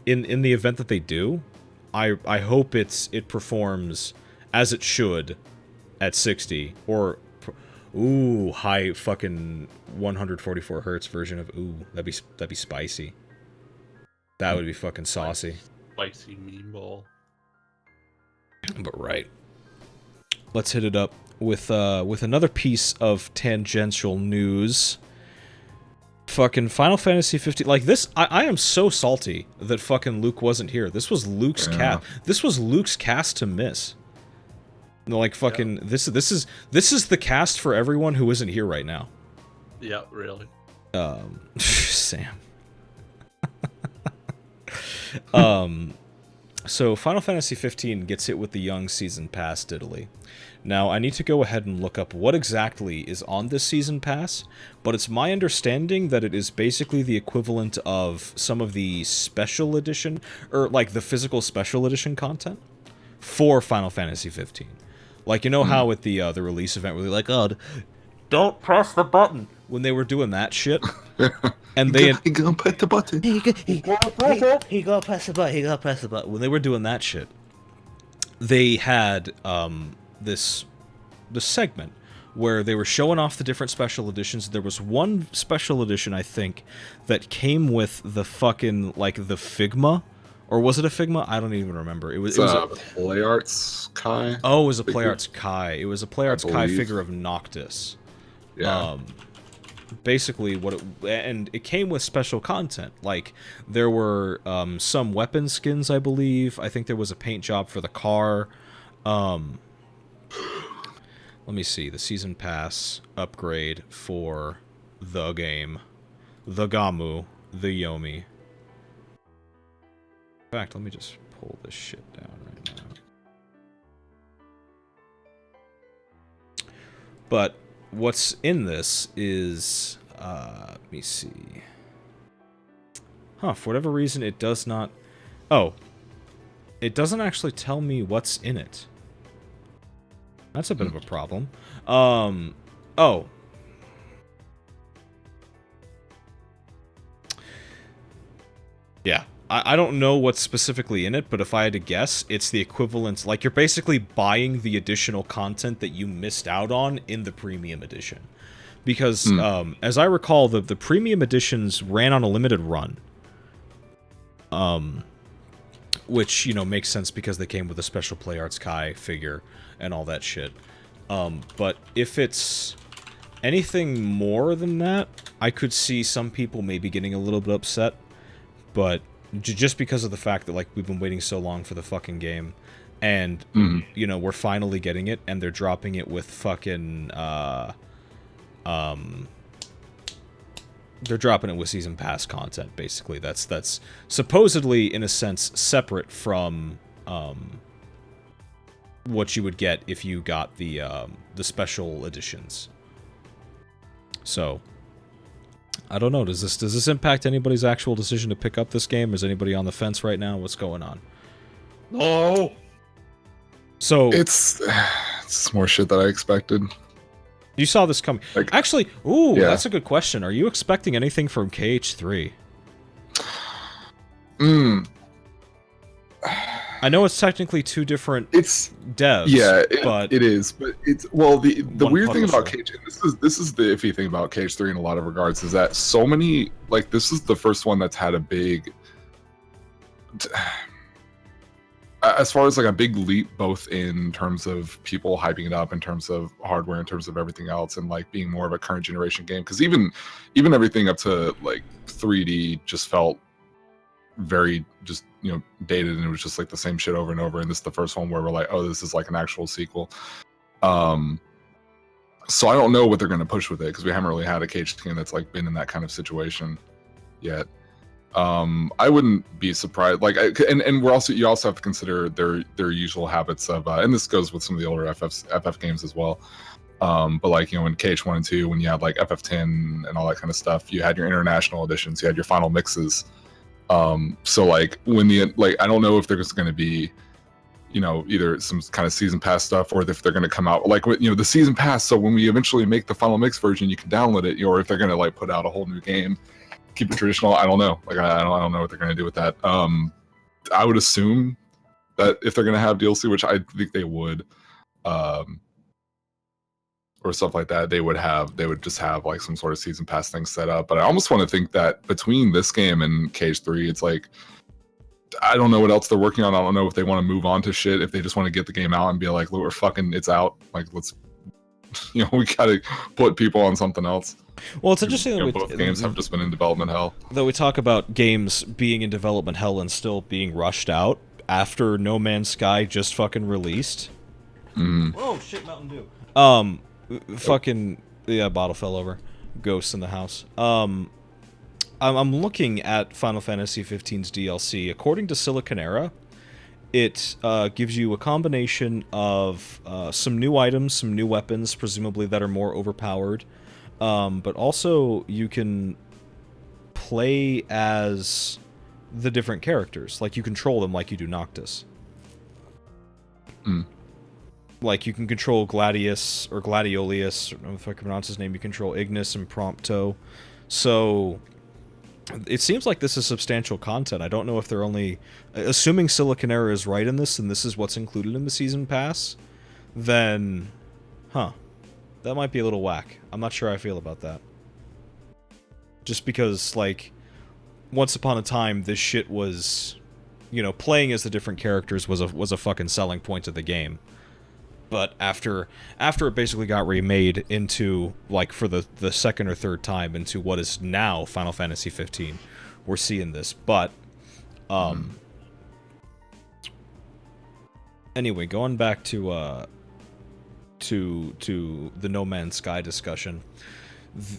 in the event that they do, I hope it performs as it should at 60, or... Ooh, high fucking 144 hertz version of... Ooh, that'd be spicy. That would be fucking saucy. Spicy meatball. But right. Let's hit it up with another piece of tangential news. Fucking Final Fantasy 15. Like this, I am so salty that fucking Luke wasn't here. This was Luke's cast. This was Luke's cast to miss. Like fucking this is the cast for everyone who isn't here right now. Yeah, really. Sam. So Final Fantasy 15 gets hit with the Young Season Pass diddly. Now, I need to go ahead and look up what exactly is on this Season Pass, but it's my understanding that it is basically the equivalent of some of the Special Edition, or like the physical Special Edition content for Final Fantasy 15. Like, you know how with the release event where they're like, oh, don't press the button, when they were doing that shit, and they... He gonna press the button. He gotta press the button. When they were doing that shit, they had this segment where they were showing off the different special editions. There was one special edition, I think, that came with the fucking, like, the Figma. Or was it a Figma? I don't even remember. It was a Play Arts Kai. Oh, it was a Play Arts Kai. It was a Play Arts Kai believe. figure of Noctis. Yeah. Basically, and it came with special content. Like, there were some weapon skins, I believe. I think there was a paint job for the car. Let me see. The Season Pass upgrade for the game. The Gamu. The Yomi. In fact, let me just pull this shit down right now. But what's in this is, let me see. Huh, for whatever reason it does not... Oh. It doesn't actually tell me what's in it. That's a bit of a problem. Oh. Yeah. I don't know what's specifically in it, but if I had to guess, it's the equivalent... Like, you're basically buying the additional content that you missed out on in the premium edition. Because, as I recall, the premium editions ran on a limited run. Which, you know, makes sense because they came with a special Play Arts Kai figure and all that shit. But if it's anything more than that, I could see some people maybe getting a little bit upset. But... just because of the fact that, like, we've been waiting so long for the fucking game, and, you know, we're finally getting it, and they're dropping it with fucking, they're dropping it with Season Pass content, basically. That's supposedly, in a sense, separate from, what you would get if you got the special editions. So... I don't know. Does this impact anybody's actual decision to pick up this game? Is anybody on the fence right now? What's going on? No. So It's more shit that I expected. you saw this coming. Like, Actually, ooh, yeah. that's a good question. Are you expecting anything from KH3? I know it's technically two different devs. Yeah, but it is. But it's the One weird thing about publisher. Cage, and this is the iffy thing about Cage 3 in a lot of regards, is that so many, like, this is the first one that's had a big, as far as like a big leap, both in terms of people hyping it up, in terms of hardware, in terms of everything else, and like being more of a current generation game. Because even everything up to like 3D just felt very just, you know, dated, and it was just like the same shit over and over. And this is the first one where we're like, oh, this is like an actual sequel. So I don't know what they're going to push with it, because we haven't really had a Cage game that's like been in that kind of situation yet. I wouldn't be surprised. Like, and you also have to consider their usual habits of, and this goes with some of the older FF games as well. But like, you know, in Cage 1 and 2, when you had like FF10 and all that kind of stuff, you had your international editions, you had your final mixes. So like when I don't know if there's going to be, you know, either some kind of season pass stuff, or if they're going to come out like with, you know, the season pass. So when we eventually make the final mix version, you can download it, or if they're going to like put out a whole new game, keep it traditional. I don't know. Like, I don't know what they're going to do with that. I would assume that if they're going to have DLC, which I think they would, or stuff like that, they would just have like some sort of season pass thing set up. But I almost want to think that between this game and Cage 3, it's like, I don't know what else they're working on. I don't know if they want to move on to shit, if they just want to get the game out and be like, look, we're fucking, it's out. Like, let's, you know, we gotta put people on something else. Well, it's interesting You know, that both games have just been in development hell. Though we talk about games being in development hell and still being rushed out after No Man's Sky just fucking released. Whoa, shit, Mountain Dew. Fucking, yeah, bottle fell over. Ghosts in the house. I'm looking at Final Fantasy XV's DLC. According to Siliconera, it gives you a combination of some new items, some new weapons, presumably that are more overpowered, but also you can play as the different characters. Like, you control them like you do Noctis. Like, you can control Gladius, or Gladiolus, I don't know if I can pronounce his name, you control Ignis and Prompto. So, it seems like this is substantial content. I don't know if they're only... Assuming Siliconera is right in this, and this is what's included in the Season Pass, then... Huh. That might be a little whack. I'm not sure how I feel about that. Just because, like, once upon a time, this shit was... You know, playing as the different characters was a fucking selling point of the game. But after it basically got remade into, like, for the second or third time into what is now Final Fantasy 15, we're seeing this. But, anyway, going back to the No Man's Sky discussion,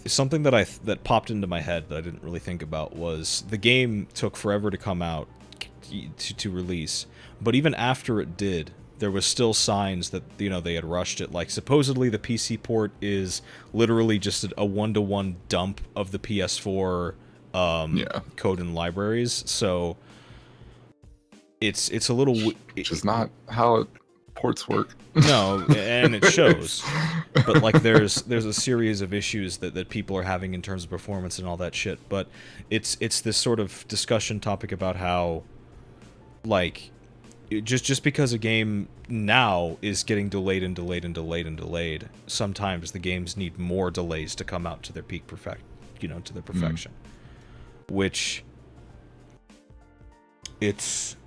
something that popped into my head that I didn't really think about was the game took forever to come out, to release, but even after it did, there was still signs that, you know, they had rushed it. Like, supposedly the PC port is literally just a one-to-one dump of the PS4 code and libraries. So it's a little... Which is not how ports work. No, and it shows. But, like, there's a series of issues that people are having in terms of performance and all that shit. But it's this sort of discussion topic about how, like, just because a game now is getting delayed and delayed and delayed and delayed, sometimes the games need more delays to come out to their peak to their perfection. Which, it's,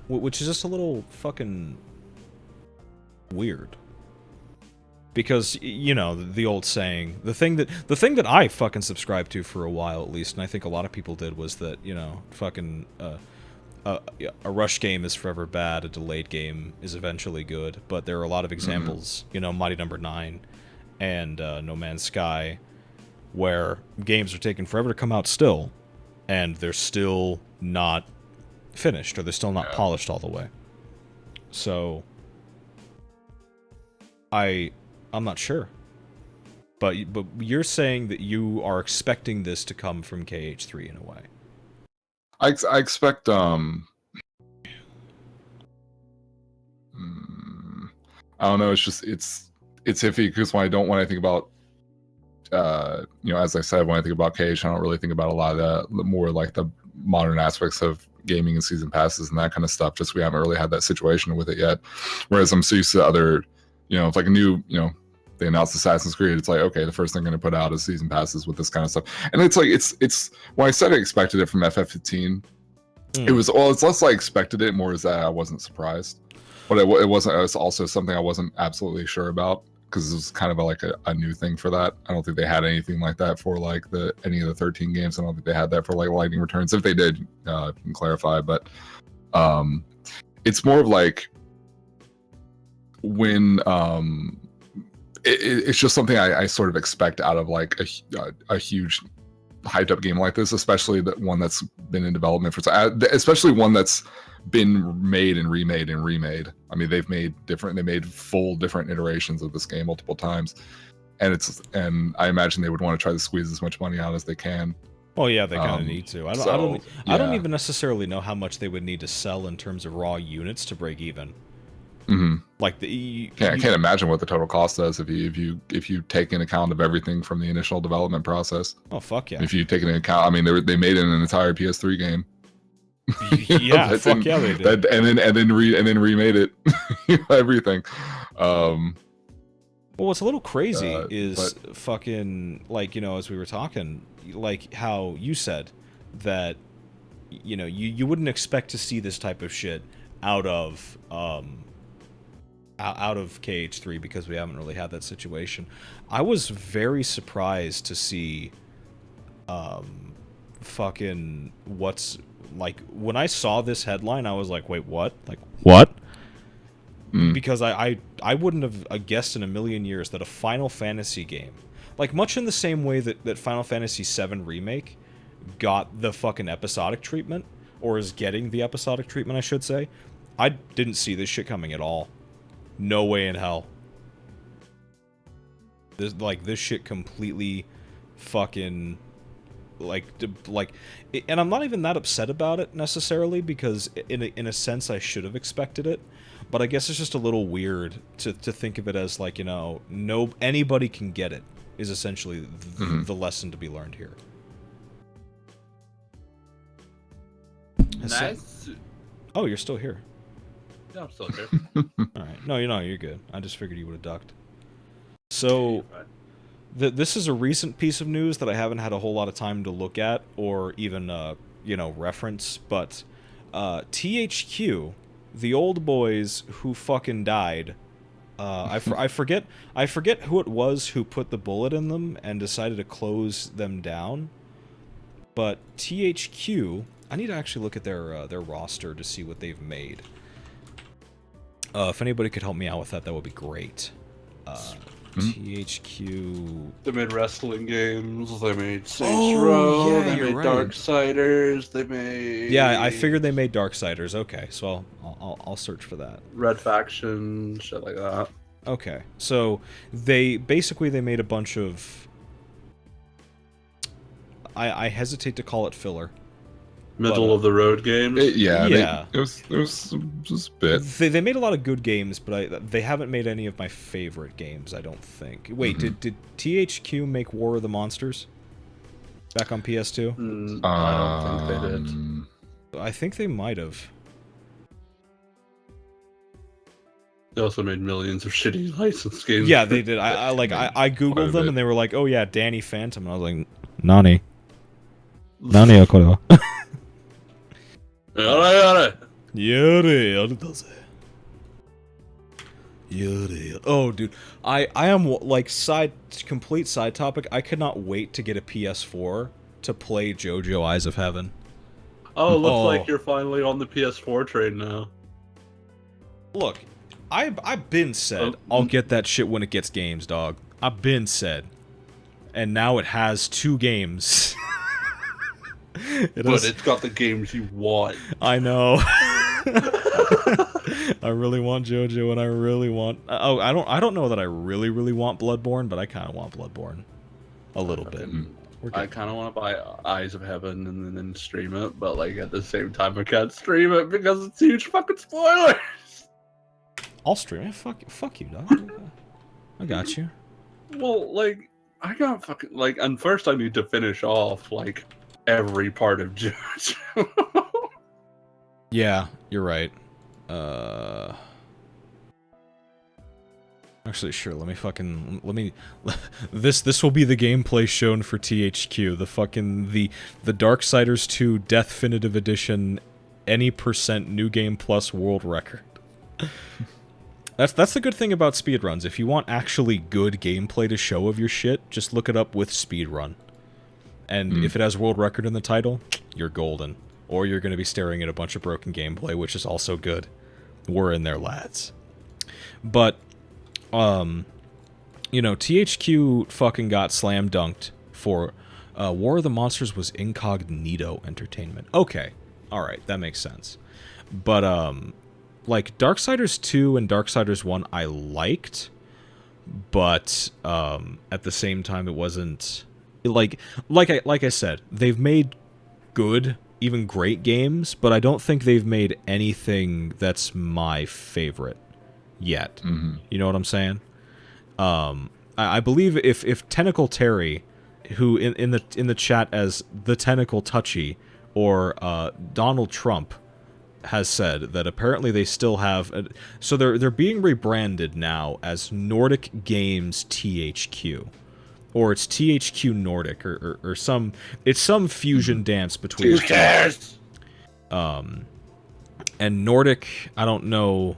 which is just a little fucking weird. Because, you know, the old saying, the thing that I fucking subscribed to for a while at least, and I think a lot of people did, was that, you know, fucking, a rush game is forever bad, a delayed game is eventually good, but there are a lot of examples, you know, Mighty Number 9 and No Man's Sky, where games are taking forever to come out still, and they're still not finished, or they're still not polished all the way. So, I'm not sure. But you're saying that you are expecting this to come from KH3 in a way. I expect I don't know, it's iffy, because when I think about you know, as I said, when I think about KH, I don't really think about a lot of the more like the modern aspects of gaming and season passes and that kind of stuff, just we haven't really had that situation with it yet. Whereas I'm so used to other, you know, it's like a new, you know, they announced Assassin's Creed, it's like, okay, the first thing they're going to put out is season passes with this kind of stuff. And it's like, it's when I said I expected it from FF15, it was, well, it's less like I expected it, more as that I wasn't surprised. But it wasn't, it was also something I wasn't absolutely sure about, because it was kind of like a new thing for that. I don't think they had anything like that for like any of the 13 games. I don't think they had that for like Lightning Returns. If they did, you can clarify. But it's more of like when it's just something I sort of expect out of like a huge hyped up game like this, especially that one that's been in development for, especially one that's been made and remade and remade. I mean, they made full different iterations of this game multiple times, and I imagine they would want to try to squeeze as much money out as they can. Well, yeah, they kind of need to. I don't even necessarily know how much they would need to sell in terms of raw units to break even. Mm-hmm. Like I can't imagine what the total cost is if you take in account of everything from the initial development process. Oh fuck yeah! If you take into account, I mean, they made an entire PS3 game. Yeah, fuck yeah, they did. And then remade it, everything. Well, what's a little crazy is fucking, like, you know, as we were talking, like how you said that, you know, you wouldn't expect to see this type of shit out of KH3 because we haven't really had that situation. I was very surprised to see fucking what's, like, when I saw this headline, I was like, wait, what? Like, what? Because I wouldn't have guessed in a million years that a Final Fantasy game, like, much in the same way that Final Fantasy VII Remake got the fucking episodic treatment, or is getting the episodic treatment, I should say. I didn't see this shit coming at all. No way in hell. This shit completely fucking and I'm not even that upset about it necessarily, because in a sense I should have expected it, but I guess it's just a little weird to think of it as like, you know, anybody can get it is essentially the lesson to be learned here. Nice. Oh, you're still here. Yeah, I'm still here. Alright. No, you're good. I just figured you would have ducked. So, this is a recent piece of news that I haven't had a whole lot of time to look at or even, you know, reference, but THQ, the old boys who fucking died, I forget who it was who put the bullet in them and decided to close them down, but THQ, I need to actually look at their roster to see what they've made. If anybody could help me out with that, that would be great. THQ. They made wrestling games. They made Saints Row. They made Darksiders. They made. Yeah, I figured they made Darksiders. Okay, so I'll search for that. Red Faction, shit like that. Okay, so they made a bunch of. I hesitate to call it filler. Middle of the road games. It was just a bit. They made a lot of good games, but they haven't made any of my favorite games, I don't think. Wait, did THQ make War of the Monsters back on PS2? I don't think they did. I think they might have. They also made millions of shitty licensed games. Yeah, they did. I googled them and they were like, "Oh yeah, Danny Phantom," and I was like, "Nani? Nani okoro?" Oh, dude, I am like complete side topic. I could not wait to get a PS4 to play JoJo Eyes of Heaven. Oh, looks like you're finally on the PS4 train now. Look, I've been said I'll get that shit when it gets games, dog. I've been said, and now it has 2 games. It's got the games you want. I know. I really want JoJo, and I really want. I don't know that I really want Bloodborne, but I kind of want Bloodborne, a little bit. I kind of want to buy Eyes of Heaven and then stream it, but like at the same time I can't stream it because it's huge fucking spoilers. I'll stream it. Fuck you, dog. I got you. Well, like I got fucking like, and first I need to finish off like every part of JoJo. Yeah, you're right. Actually, sure. Let me. This will be the gameplay shown for THQ. The Darksiders 2 Definitive Edition, any % new game plus world record. That's the good thing about speedruns. If you want actually good gameplay to show of your shit, just look it up with speedrun. And if it has world record in the title, you're golden. Or you're going to be staring at a bunch of broken gameplay, which is also good. We're in there, lads. But, you know, THQ fucking got slam dunked for War of the Monsters was Incognito Entertainment. Okay, alright, that makes sense. But, like, Darksiders 2 and Darksiders 1 I liked, but at the same time it wasn't... Like I said, they've made good, even great games, but I don't think they've made anything that's my favorite yet. You know what I'm saying? I believe if Tentacle Terry, who in the chat as the Tentacle Touchy, or Donald Trump has said that apparently they still have so they're being rebranded now as Nordic Games THQ. Or it's THQ Nordic, or some... It's some fusion dance between... Who cares? And Nordic, I don't know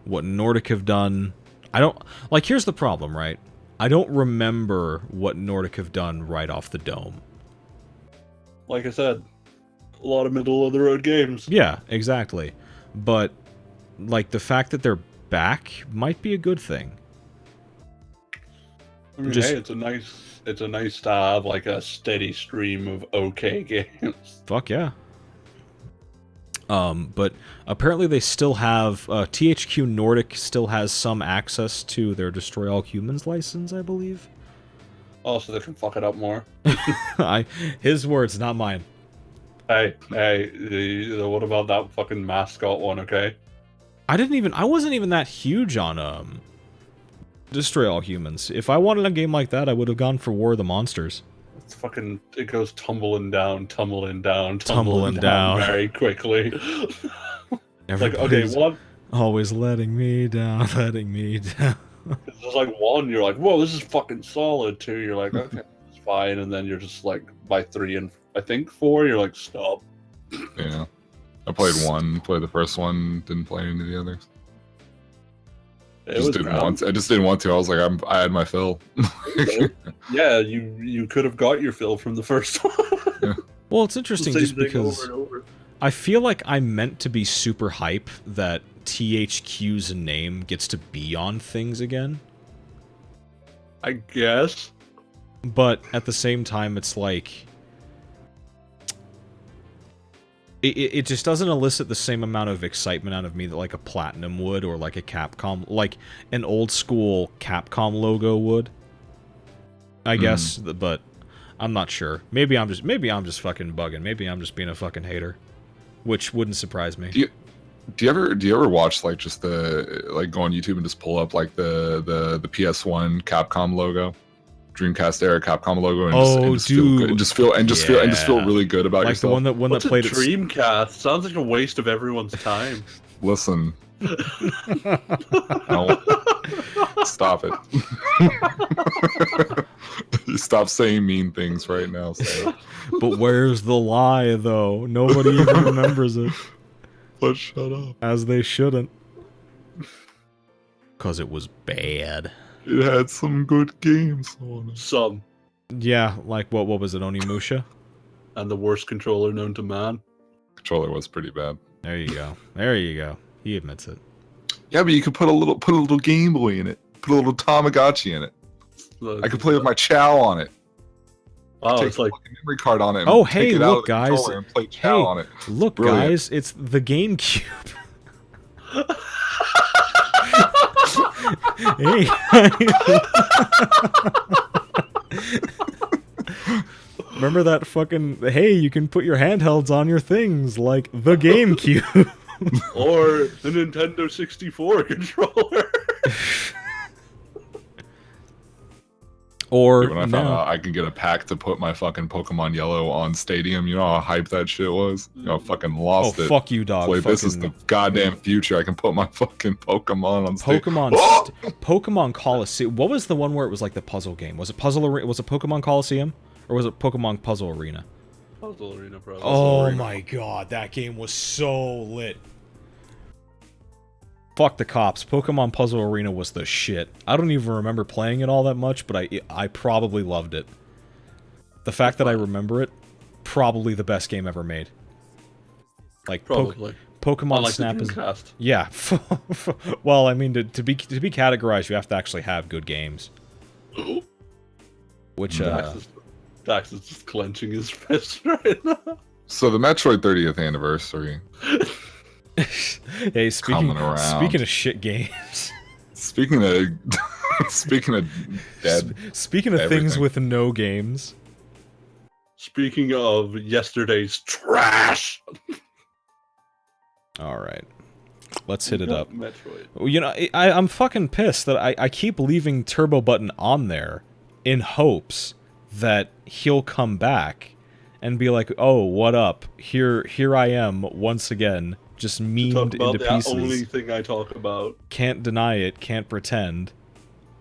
what Nordic have done. I don't... Like, here's the problem, right? I don't remember what Nordic have done right off the dome. Like I said, a lot of middle-of-the-road games. Yeah, exactly. But, like, the fact that they're back might be a good thing. I mean, hey, it's a nice to have like a steady stream of okay games. Fuck yeah. But apparently they still have THQ Nordic still has some access to their Destroy All Humans license, I believe. Oh, so they can fuck it up more. His words, not mine. Hey, what about that fucking mascot one? Okay. I wasn't even that huge on Destroy All Humans. If I wanted a game like that, I would have gone for War of the Monsters. It's fucking. It goes tumbling down very quickly. Like, okay, one. Always letting me down, letting me down. It's just like one, you're like, whoa, this is fucking solid. Two, you're like, okay, it's fine. And then you're just like, by 3 and I think 4, you're like, stop. Yeah. I played one, played the first one, didn't play any of the others. I just didn't want to. I was like, I had my fill. Yeah, you could have got your fill from the first one. Yeah. Well, it's interesting just because over and over. I feel like I'm meant to be super hype that THQ's name gets to be on things again. I guess. But at the same time, it's like... It just doesn't elicit the same amount of excitement out of me that like a Platinum would, or like a Capcom, like an old school Capcom logo would. I guess, but I'm not sure. Maybe I'm just fucking bugging. Maybe I'm just being a fucking hater, which wouldn't surprise me. Do you ever watch like just the go on YouTube and just pull up like the PS1 Capcom logo? Dreamcast era Capcom logo and just feel really good about like yourself. The one that played Dreamcast sounds like a waste of everyone's time. Listen. No. Stop it. You stop saying mean things right now. So. But where's the lie though? Nobody even remembers it. But shut up. As they shouldn't. 'Cause it was bad. It had some good games on it. Some. Yeah, like what was it, Onimusha? And the worst controller known to man. Controller was pretty bad. There you go. There you go. He admits it. Yeah, but you could put a little Game Boy in it. Put a little Tamagotchi in it. I could play with my Chow on it. Oh, Take it's like a memory card on it. Oh, take hey, it out look, of the guys. controller and play Chow on it. Look, Brilliant. guys, it's the GameCube. Hey. Remember that fucking, hey, you can put your handhelds on your things, like the GameCube. Or the Nintendo 64 controller. Or Dude, when I found out I can get a pack to put my fucking Pokemon Yellow on Stadium, you know how hype that shit was? You know, I fucking lost it. Fuck you, dog. Like, this is the goddamn future. I can put my fucking Pokemon on Stadium. Pokemon Coliseum. What was the one where it was like the puzzle game? Was it Was it Pokemon Coliseum? Or was it Pokemon Puzzle Arena? Puzzle Arena, bro. Oh my god, that game was so lit. Fuck the cops. Pokemon Puzzle Arena was the shit. I don't even remember playing it all that much, but I probably loved it. The fact that I remember it, probably the best game ever made. Like probably. Pokemon like Snap is Dreamcast. yeah. Well, I mean to be categorized, you have to actually have good games. Which Dax is just clenching his fist right now. So the Metroid 30th anniversary. Hey, speaking of shit games. Speaking of dead. Speaking of things with no games. Speaking of yesterday's trash. All right, let's hit it up. Metroid. You know, I'm fucking pissed that I keep leaving Turbo Button on there in hopes that he'll come back and be like, "Oh, what up? Here I am once again." Just memed into pieces. The only thing I talk about. Can't deny it, can't pretend.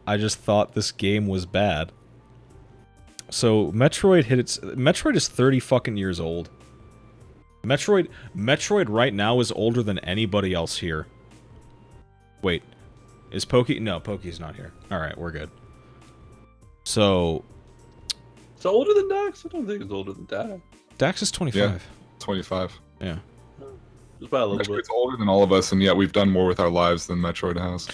I just thought this game was bad. So Metroid is 30 fucking years old. Metroid right now is older than anybody else here. Wait. Is Pokey? No, Pokey's not here. Alright, we're good. So... It's older than Dax? I don't think it's older than Dax. Dax is 25. Yeah, 25. Yeah. Just by a little Metroid's bit. older than all of us, and yet we've done more with our lives than Metroid has.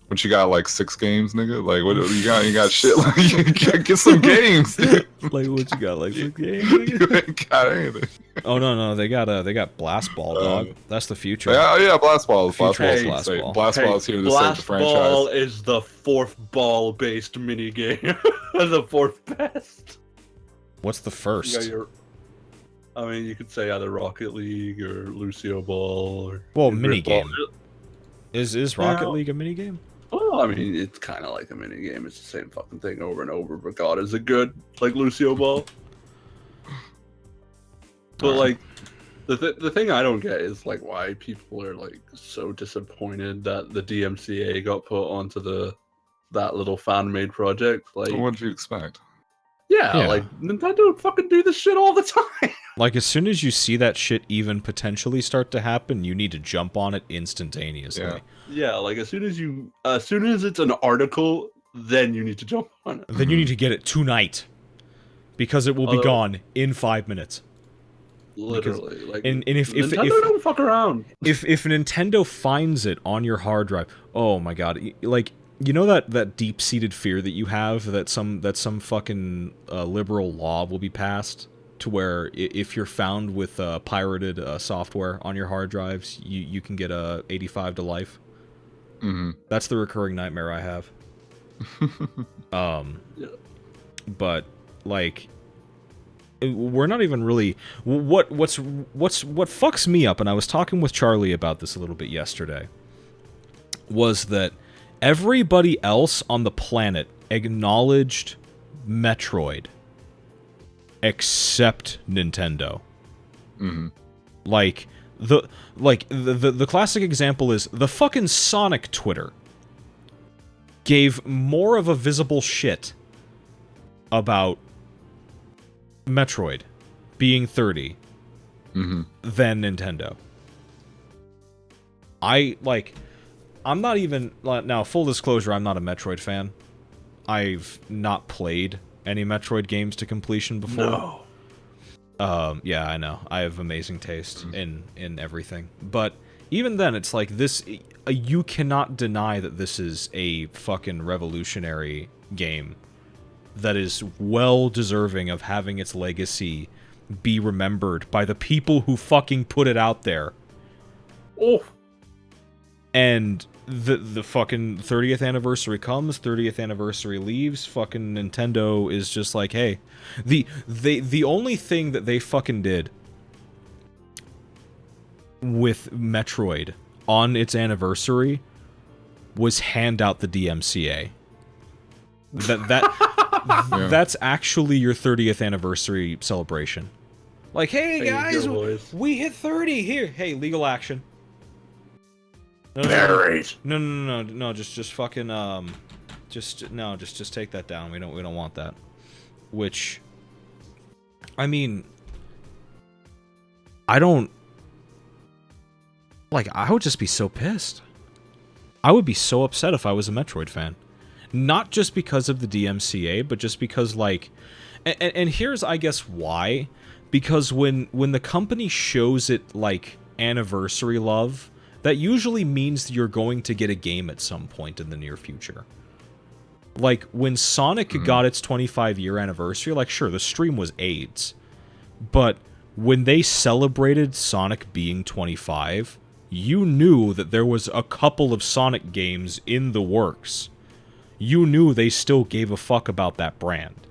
What you got, like 6 games, nigga? Like what you got? You got shit. Like you gotta get some games, dude. Like what you got? Like 6 games? You ain't got anything. Oh no, they got Blast Ball, dog. That's the future. Yeah, Blast Balls. Blast Future Balls. is Blast Ball. Blast Balls here to save the Blast franchise. Ball is the 4th ball-based minigame. The 4th best. What's the You got first? I mean, you could say either Rocket League or Lucio Ball or. Well, Grid Ball. minigame. Is Rocket Yeah. League a minigame? Well, I mean, it's kind of like a minigame. It's the same fucking thing over and over. But God, is it good? Like Lucio Ball. But like, the thing I don't get is like why people are like so disappointed that the DMCA got put onto that little fan made project. Like, What did you expect? Yeah. like Nintendo fucking do this shit all the time. Like, as soon as you see that shit even potentially start to happen, you need to jump on it instantaneously. Yeah. Yeah, like as soon as it's an article, then you need to jump on it. Then you need to get it tonight, because it will be Although- gone in 5 minutes. Literally, like, and if Nintendo don't fuck around. if Nintendo finds it on your hard drive, oh my god, like, you know that deep-seated fear that you have that some fucking liberal law will be passed to where if you're found with pirated software on your hard drives, you can get 85 to life. Mm-hmm. That's the recurring nightmare I have. Yeah. But like, we're not even really what fucks me up, and I was talking with Charlie about this a little bit yesterday, was that everybody else on the planet acknowledged Metroid except Nintendo. Mm-hmm. Like the classic example is the fucking Sonic Twitter gave more of a visible shit about Metroid being 30 Mm-hmm. than Nintendo. I'm not even, now full disclosure, I'm not a Metroid fan. I've not played any Metroid games to completion before. No. Yeah, I know. I have amazing taste in everything. But even then, it's like this, you cannot deny that this is a fucking revolutionary game that is well deserving of having its legacy be remembered by the people who fucking put it out there. Oh. And the fucking 30th anniversary comes, 30th anniversary leaves, fucking Nintendo is just like, hey, the only thing that they fucking did with Metroid on its anniversary was hand out the DMCA. That's actually your 30th anniversary celebration. Like, hey guys, we hit 30 here. Hey, legal action. No, just fucking just take that down. We don't want that. Which, I mean, I don't, like, I would just be so pissed. I would be so upset if I was a Metroid fan. Not just because of the DMCA, but just because, like, and here's, I guess, why. Because when the company shows it, like, anniversary love, that usually means you're going to get a game at some point in the near future. Like, when Sonic got its 25-year anniversary, like, sure, the stream was AIDS. But when they celebrated Sonic being 25, you knew that there was a couple of Sonic games in the works. You knew they still gave a fuck about that brand.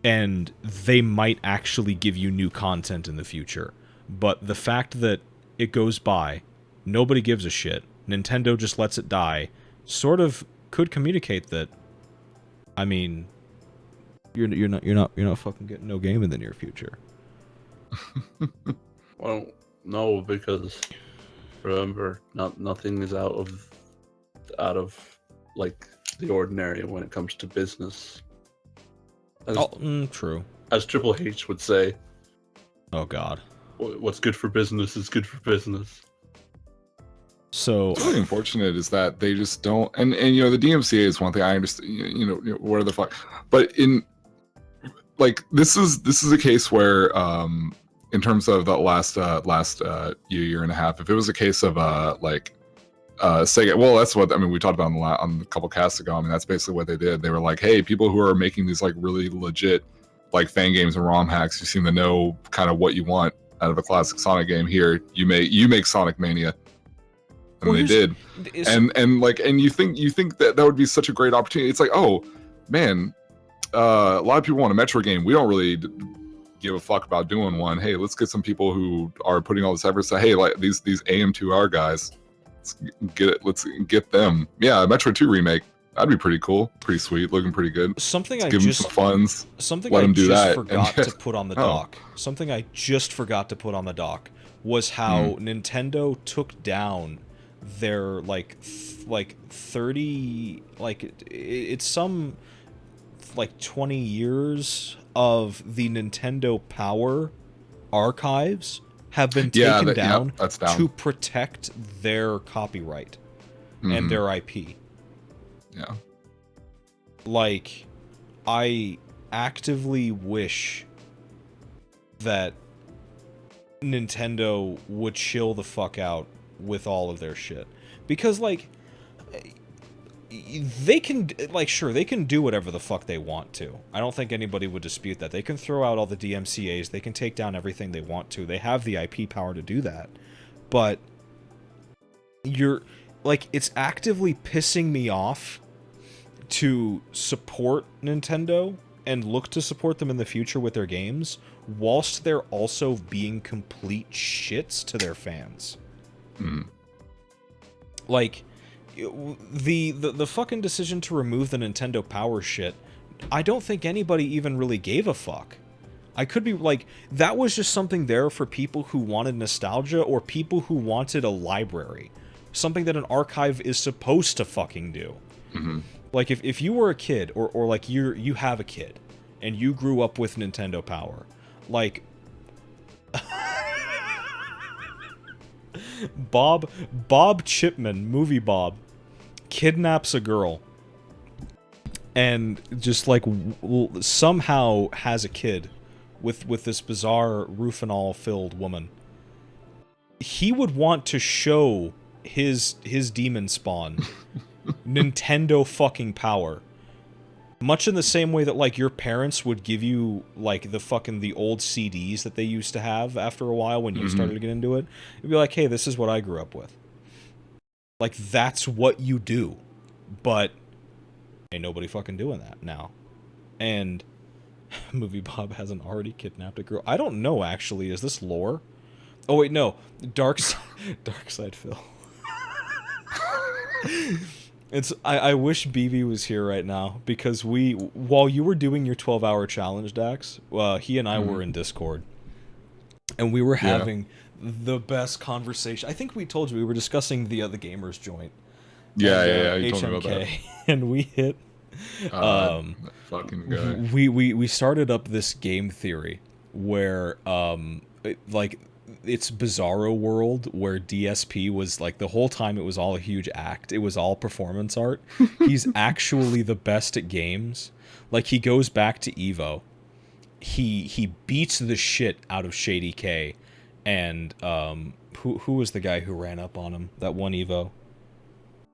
And they might actually give you new content in the future. But the fact that it goes by, nobody gives a shit, Nintendo just lets it die, sort of could communicate that, I mean, you're not fucking getting no game in the near future. Well, no, because remember, nothing is out of like the ordinary when it comes to business. True. As Triple H would say. Oh God. What's good for business is good for business. So What's really unfortunate is that they just don't, and you know, the DMCA is one thing. I understand, you know where the fuck, but in like this is a case where in terms of the last year and a half, if it was a case of like Sega. Well, that's what I mean. We talked about on a couple casts ago. I mean, that's basically what they did. They were like, "Hey, people who are making these like really legit, like fan games and ROM hacks, you seem to know kind of what you want out of a classic Sonic game. Here, you make Sonic Mania." And they did. And you think that would be such a great opportunity. It's like, oh man, a lot of people want a Metroid game. We don't really give a fuck about doing one. Hey, let's get some people who are putting all this effort. Say, hey, like these AM2R guys, let's get them. Yeah, a Metroid 2 remake. That'd be pretty cool, pretty sweet, looking pretty good. Something let's give them some funds. Something let I them do just that. forgot to put on the dock. Something I just forgot to put on the dock was how Nintendo took down their like 30 it's some like 20 years of the Nintendo Power archives have been taken down to protect their copyright and their IP. Yeah. Like, I actively wish that Nintendo would chill the fuck out with all of their shit. Because, like, they can, like, sure, they can do whatever the fuck they want to. I don't think anybody would dispute that. They can throw out all the DMCAs. They can take down everything they want to. They have the IP power to do that. But you're, like, it's actively pissing me off to support Nintendo and look to support them in the future with their games, whilst they're also being complete shits to their fans. Like, the fucking decision to remove the Nintendo Power shit, I don't think anybody even really gave a fuck. I could be, like, that was just something there for people who wanted nostalgia or people who wanted a library. Something that an archive is supposed to fucking do. Like, if you were a kid, or like, you have a kid, and you grew up with Nintendo Power, like... Bob Chipman, movie Bob, kidnaps a girl, and just, like, somehow has a kid with this bizarre Rufinol-filled woman. He would want to show his demon spawn Nintendo fucking Power. Much in the same way that, like, your parents would give you, like, the old CDs that they used to have after a while when you started to get into it. It'd be like, hey, this is what I grew up with. Like, that's what you do. But ain't nobody fucking doing that now. And Movie Bob hasn't already kidnapped a girl. I don't know, actually. Is this lore? Oh, wait, no. Dark Side Phil. I wish BB was here right now, because while you were doing your 12-hour challenge, Dax, he and I were in Discord, and we were having the best conversation. I think we told you we were discussing the gamers joint. Yeah, you told me about that. And we hit fucking guy. We started up this game theory where like, it's Bizarro World, where DSP was, like, the whole time it was all a huge act. It was all performance art. He's actually the best at games. Like, he goes back to Evo. He beats the shit out of Shady K. And who was the guy who ran up on him that one Evo?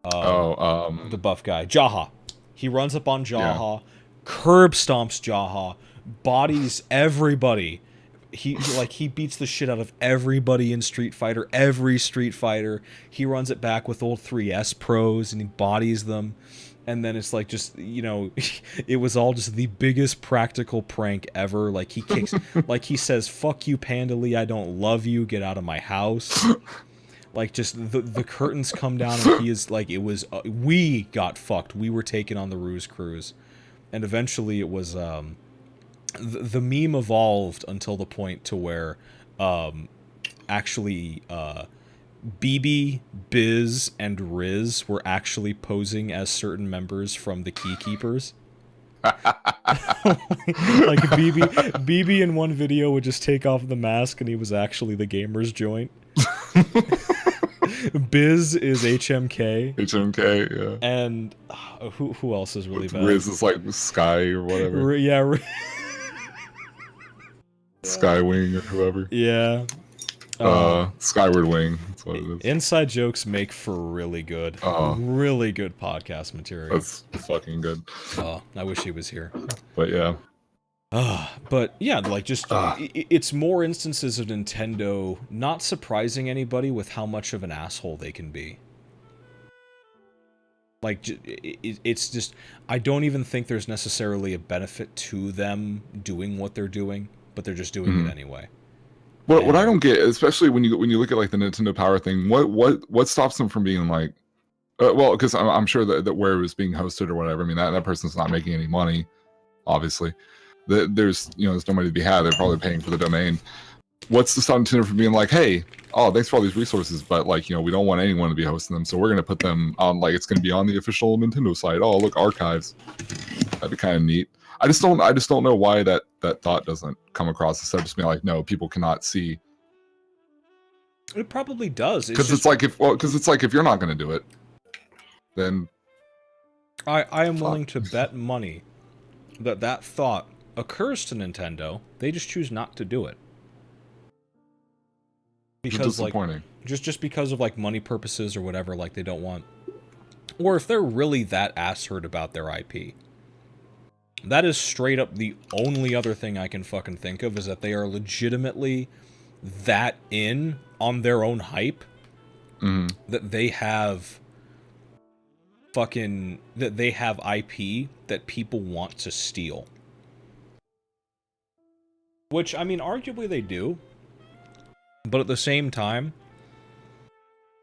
The buff guy, Jaha. He runs up on Jaha, curb stomps Jaha, bodies everybody. He beats the shit out of everybody in Street Fighter, every Street Fighter. He runs it back with old 3S pros, and he bodies them. And then it's like, just, you know, it was all just the biggest practical prank ever. Like, he kicks, like, he says, "Fuck you, Panda Lee, I don't love you, get out of my house." Like, just the curtains come down, and he is like, it was, we got fucked. We were taken on the ruse cruise. And eventually it was, the meme evolved until the point to where actually BB, Biz, and Riz were actually posing as certain members from the Keykeepers. Like, BB in one video would just take off the mask and he was actually the gamer's joint. Biz is HMK. HMK, yeah. And who else is really bad? Riz is like Sky or whatever. Yeah. Skywing or whoever. Yeah. Skyward Wing. That's what it is. Inside jokes make for really good podcast material. That's fucking good. Oh, I wish he was here. But yeah. But yeah, like just it's more instances of Nintendo not surprising anybody with how much of an asshole they can be. Like, it's just, I don't even think there's necessarily a benefit to them doing what they're doing, but they're just doing it anyway. What I don't get, especially when you look at like the Nintendo Power thing, what stops them from being like, well, because I'm sure that where it was being hosted or whatever, I mean that person's not making any money, obviously. There's no money to be had. They're probably paying for the domain. What's to stop Nintendo from being like, hey, oh, thanks for all these resources, but like, we don't want anyone to be hosting them, so we're gonna put them on, like, it's gonna be on the official Nintendo site. Oh, look, archives. That'd be kind of neat. I just don't know why that thought doesn't come across instead of just being like, no, people cannot see. It probably does. Because it's like if you're not gonna do it, then I am willing to bet money that thought occurs to Nintendo. They just choose not to do it. Because like just because of like money purposes or whatever, like they don't want, or if they're really that asshurt about their IP. That is straight up the only other thing I can fucking think of, is that they are legitimately that in on their own hype that they have IP that people want to steal. Which, I mean, arguably they do. But at the same time,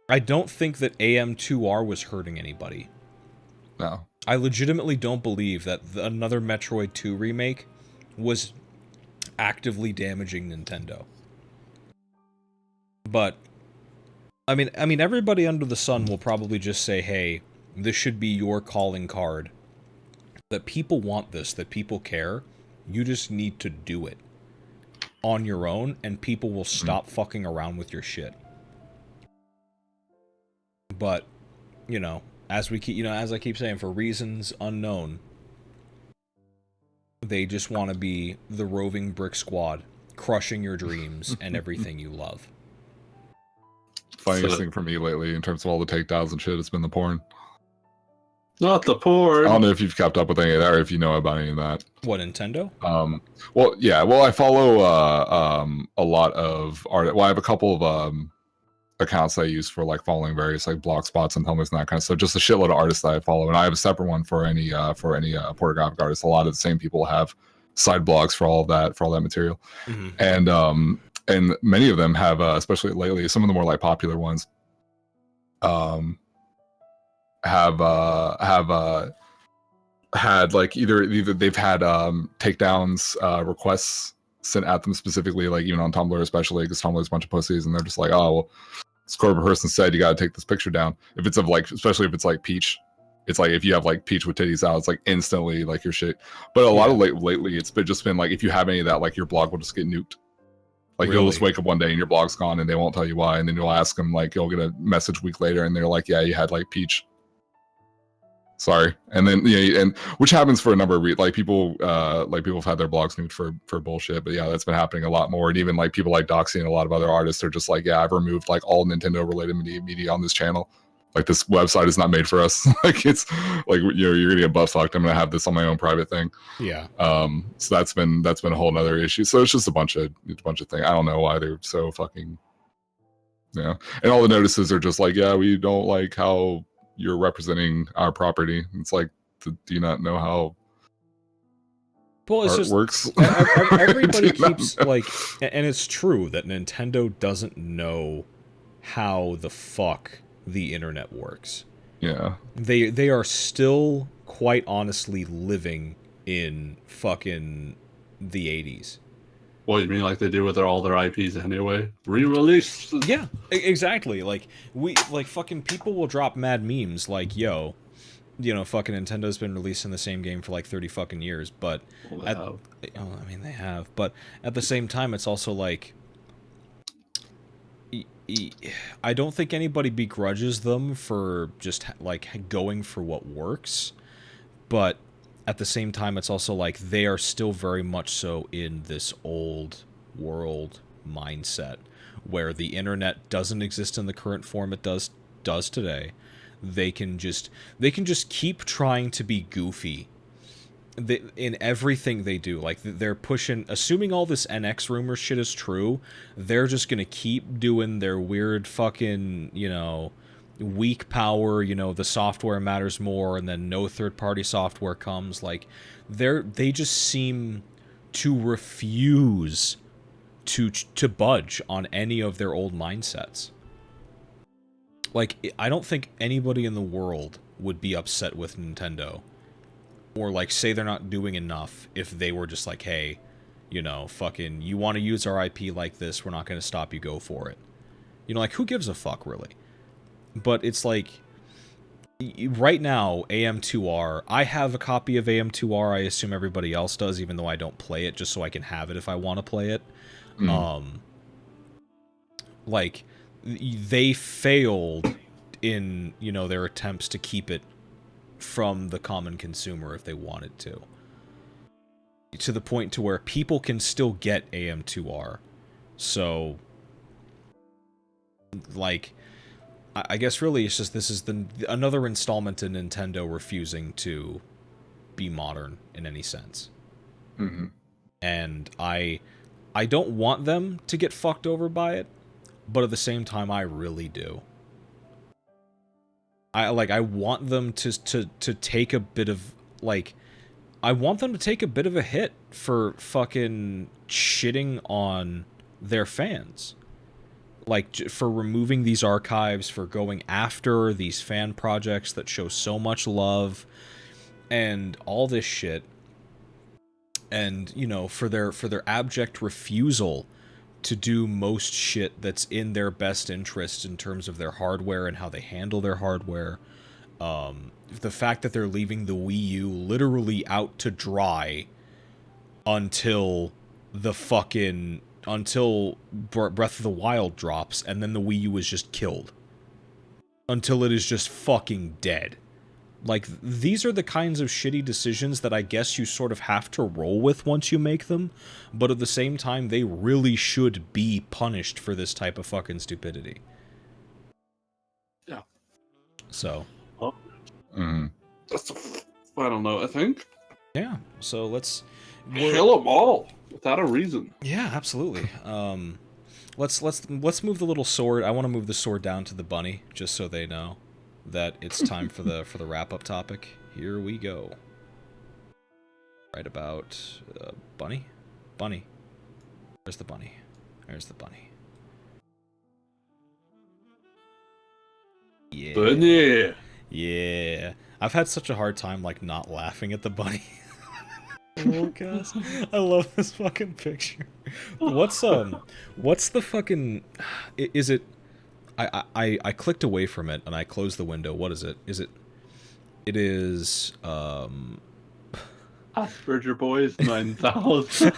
I don't think that AM2R was hurting anybody. No. I legitimately don't believe that another Metroid 2 remake was actively damaging Nintendo. But, I mean, everybody under the sun will probably just say, hey, this should be your calling card. That people want this, that people care. You just need to do it on your own, and people will stop fucking around with your shit. But, as I keep saying, for reasons unknown, they just want to be the roving brick squad, crushing your dreams and everything you love. Funniest thing for me lately, in terms of all the takedowns and shit, has been the porn. Not the porn. I don't know if you've kept up with any of that, or if you know about any of that. What, Nintendo? Well, yeah. Well, I follow a lot of art. Well, I have a couple of accounts I use for like following various like blog spots and Tumblrs and that kind of stuff. Just a shitload of artists that I follow, and I have a separate one for any pornographic artists. A lot of the same people have side blogs for all that material, and many of them have, especially lately, some of the more like popular ones, have had like either they've had takedowns requests sent at them specifically, like even on Tumblr, especially because Tumblr's a bunch of pussies, and they're just like, oh, well, this corporate person said you got to take this picture down. If it's of like, especially if it's like Peach, it's like if you have like Peach with titties out, it's like instantly like your shit. But a lot of lately, it's been like if you have any of that, like your blog will just get nuked. Like you'll just wake up one day and your blog's gone, and they won't tell you why, and then you'll ask them, like you'll get a message a week later, and they're like, yeah, you had like Peach. Sorry. And then and which happens for a number of like people have had their blogs nuked for bullshit, but yeah, that's been happening a lot more. And even like people like Doxy and a lot of other artists are just like, yeah, I've removed like all Nintendo related media on this channel. Like this website is not made for us. Like it's like you're gonna get butt fucked. I'm gonna have this on my own private thing. Yeah. So that's been a whole nother issue. So it's just a bunch of things. I don't know why they're so fucking and all the notices are just like, yeah, we don't like how you're representing our property. It's like, do you not know how art works? Everybody keeps like, and it's true that Nintendo doesn't know how the fuck the internet works. Yeah. They are still quite honestly living in fucking the 80s. What, you mean like they do with all their IPs anyway? Re-release? Yeah, exactly. Like, fucking people will drop mad memes like, yo, fucking Nintendo's been releasing the same game for like 30 fucking years, but... they have. But at the same time, it's also like... I don't think anybody begrudges them for just, like, going for what works, but... At the same time, it's also like they are still very much so in this old world mindset where the internet doesn't exist in the current form it does today. They can just keep trying to be goofy in everything they do. Like, they're pushing, assuming all this NX rumor shit is true, they're just gonna keep doing their weird fucking, you know, weak power, you know, the software matters more, and then no third-party software comes. Like, they just seem to refuse to budge on any of their old mindsets. Like, I don't think anybody in the world would be upset with Nintendo, or like say they're not doing enough, if they were just like, hey, you know, fucking, you want to use our IP like this, we're not going to stop you, go for it. You know, like, who gives a fuck, really? But it's like, right now, AM2R, I have a copy of AM2R, I assume everybody else does, even though I don't play it, just so I can have it if I want to play it. Like, they failed in, you know, their attempts to keep it from the common consumer if they wanted to the point to where people can still get AM2R. So, like, I guess really it's just, this is another installment in Nintendo refusing to be modern in any sense. And I don't want them to get fucked over by it, but at the same time, I really do. I want them to take a bit of, like, I want them to take a bit of a hit for fucking shitting on their fans. Like, for removing these archives, for going after these fan projects that show so much love, and all this shit. And, you know, for their abject refusal to do most shit that's in their best interest in terms of their hardware and how they handle their hardware. The fact that they're leaving the Wii U literally out to dry until Breath of the Wild drops, and then the Wii U is just killed. Until it is just fucking dead. Like, these are the kinds of shitty decisions that I guess you sort of have to roll with once you make them, but at the same time, they really should be punished for this type of fucking stupidity. Yeah. So. Well, that's the final note, I think. Yeah, so let's... Kill them all, without a reason. Yeah, absolutely. Let's move the little sword. I want to move the sword down to the bunny, just so they know that it's time for the wrap-up topic. Here we go. Right about bunny. Where's the bunny? There's the bunny. Yeah. Bunny. Yeah. I've had such a hard time, like, not laughing at the bunny. I love this fucking picture. What's the fucking... Is it... I clicked away from it and I closed the window. What is it? It is Asperger Boys 9000.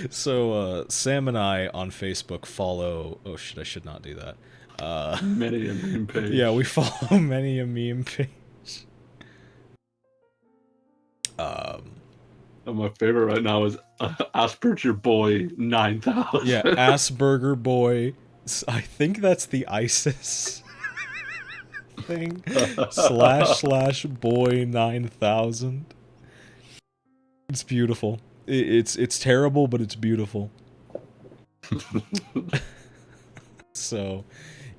So Sam and I on Facebook follow... Oh shit, I should not do that. Many a meme page. Yeah, we follow many a meme page. And my favorite right now is Asperger Boy 9000. Yeah, Asperger Boy. I think that's the ISIS thing. / boy 9000. It's beautiful. It's terrible, but it's beautiful. So,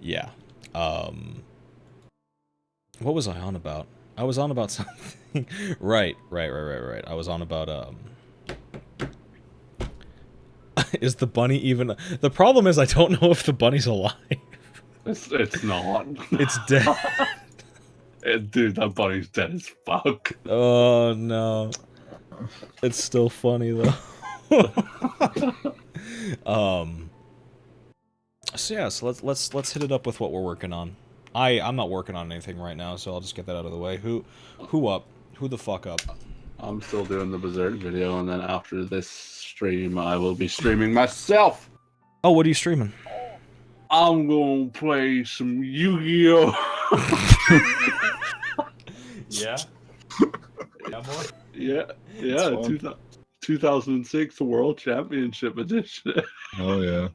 yeah. What was I on about? I was on about something. Right. I was on about, is the bunny even... The problem is I don't know if the bunny's alive. It's not. It's dead. Dude, that bunny's dead as fuck. Oh, no. It's still funny, though. So yeah, so let's hit it up with what we're working on. I'm not working on anything right now, so I'll just get that out of the way. Who the fuck up? I'm still doing the Berserk video, and then after this stream, I will be streaming myself. Oh, what are you streaming? I'm gonna play some Yu-Gi-Oh! Yeah? Yeah, boy? Yeah, 2006 World Championship Edition. Oh yeah.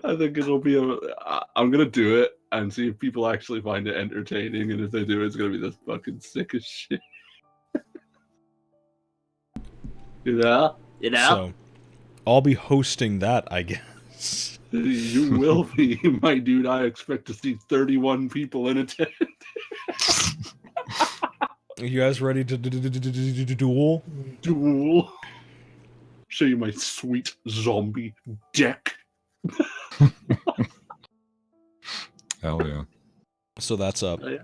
I think it'll be I'm gonna do it and see if people actually find it entertaining, and if they do, it's gonna be the fucking sickest shit. You know? So, I'll be hosting that, I guess. You will be, my dude. I expect to see 31 people in attendance. You guys ready to duel? Duel. Show you my sweet zombie deck. Hell yeah. So that's up. Oh, yeah.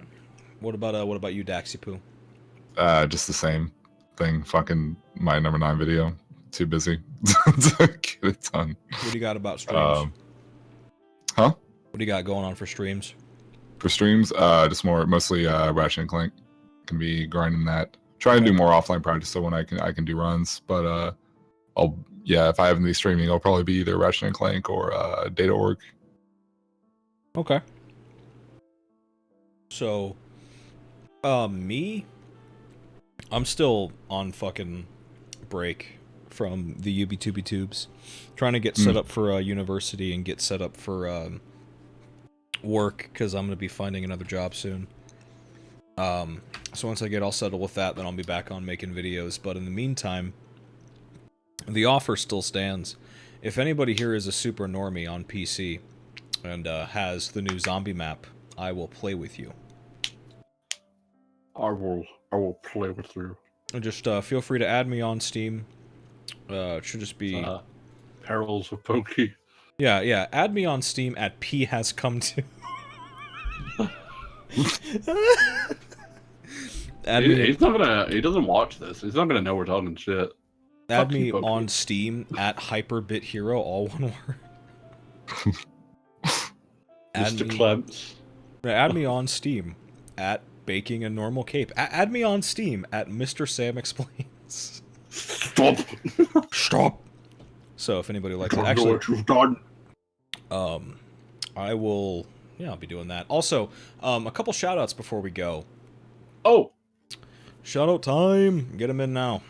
What about you, Daxy Poo? Just the same thing. Fucking my number 9 video. Too busy to get it done. What do you got about streams? Huh? What do you got going on for streams? For streams, just mostly Ratchet and Clank. Can be grinding that. Trying to do more offline practice so when I can do runs. But if I haven't been streaming, I'll probably be either Ratchet and Clank or Data.org. Okay. So, me, I'm still on fucking break from the UB2B tubes, trying to get set up for university and get set up for work, because I'm gonna be finding another job soon. So once I get all settled with that, then I'll be back on making videos. But in the meantime, the offer still stands. If anybody here is a super normie on PC and has the new zombie map, I will play with you. I will play with you. And just feel free to add me on Steam. It should just be Perils of Pokey. yeah. Add me on Steam at P has come to. He's not gonna. He doesn't watch this. He's not gonna know we're talking shit. Add me on Steam at HyperBitHero, all one word. MrClemps. Add me on Steam at Baking a Normal Cape. Add me on Steam at MrSamExplains. Stop. Stop. So if anybody likes it, Know actually, what you've done. I will. Yeah, I'll be doing that. Also, a couple shout-outs before we go. Oh, Shout-out time! Get them in now.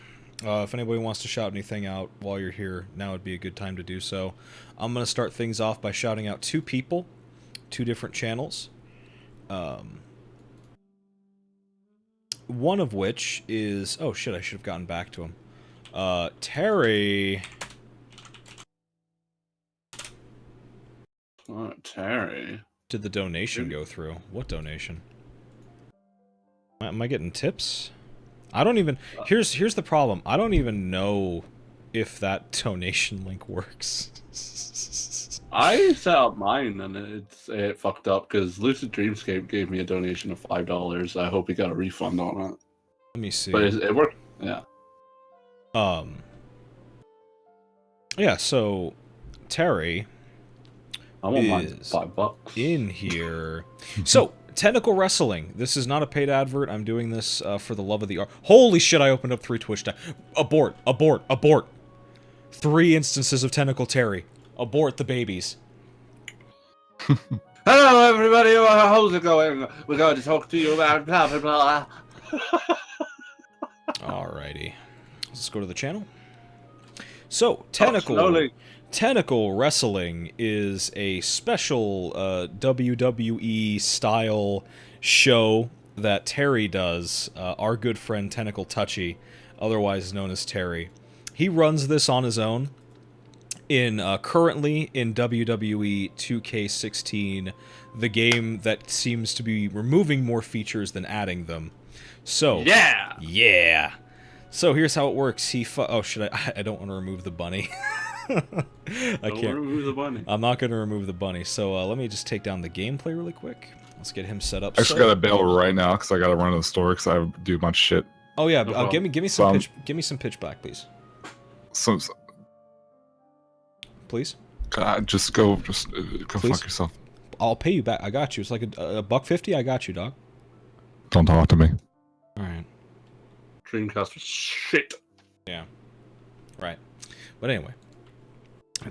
If anybody wants to shout anything out while you're here, now would be a good time to do so. I'm going to start things off by shouting out 2 people, 2 different channels. One of which is... Oh shit, I should have gotten back to him. Terry... Terry. Did the donation go through? What donation? Am I getting tips? I don't even... Here's the problem. I don't even know if that donation link works. I set up mine and it fucked up because Lucid Dreamscape gave me a donation of $5. I hope he got a refund on it. Let me see. But it worked. Yeah. Yeah, so Terry I won't mind is $5 in here. So, Tentacle Wrestling. This is not a paid advert. I'm doing this for the love of the art. Holy shit, I opened up 3 Twitch tabs. Abort, abort, abort. 3 instances of Tentacle Terry. Abort the babies. Hello, everybody. How's it going? We're going to talk to you about blah, blah, blah. Alrighty. Let's go to the channel. So, Tentacle Wrestling is a special WWE style show that Terry does. Our good friend Tentacle Touchy, otherwise known as Terry. He runs this on his own. Currently in WWE 2K16, the game that seems to be removing more features than adding them. So yeah. So here's how it works. Oh shit! I don't want to remove the bunny. I can't remove the bunny. I'm not going to remove the bunny. So let me just take down the gameplay really quick. Let's get him set up. I just gotta bail right now because I gotta run to the store because I do a bunch of shit. Oh yeah, give me some pitch black, please. Please. God, just go fuck yourself. I'll pay you back. I got you. It's like a $1.50. I got you, dog. Don't talk to me. All right. Dreamcast was shit. Yeah. Right. But anyway.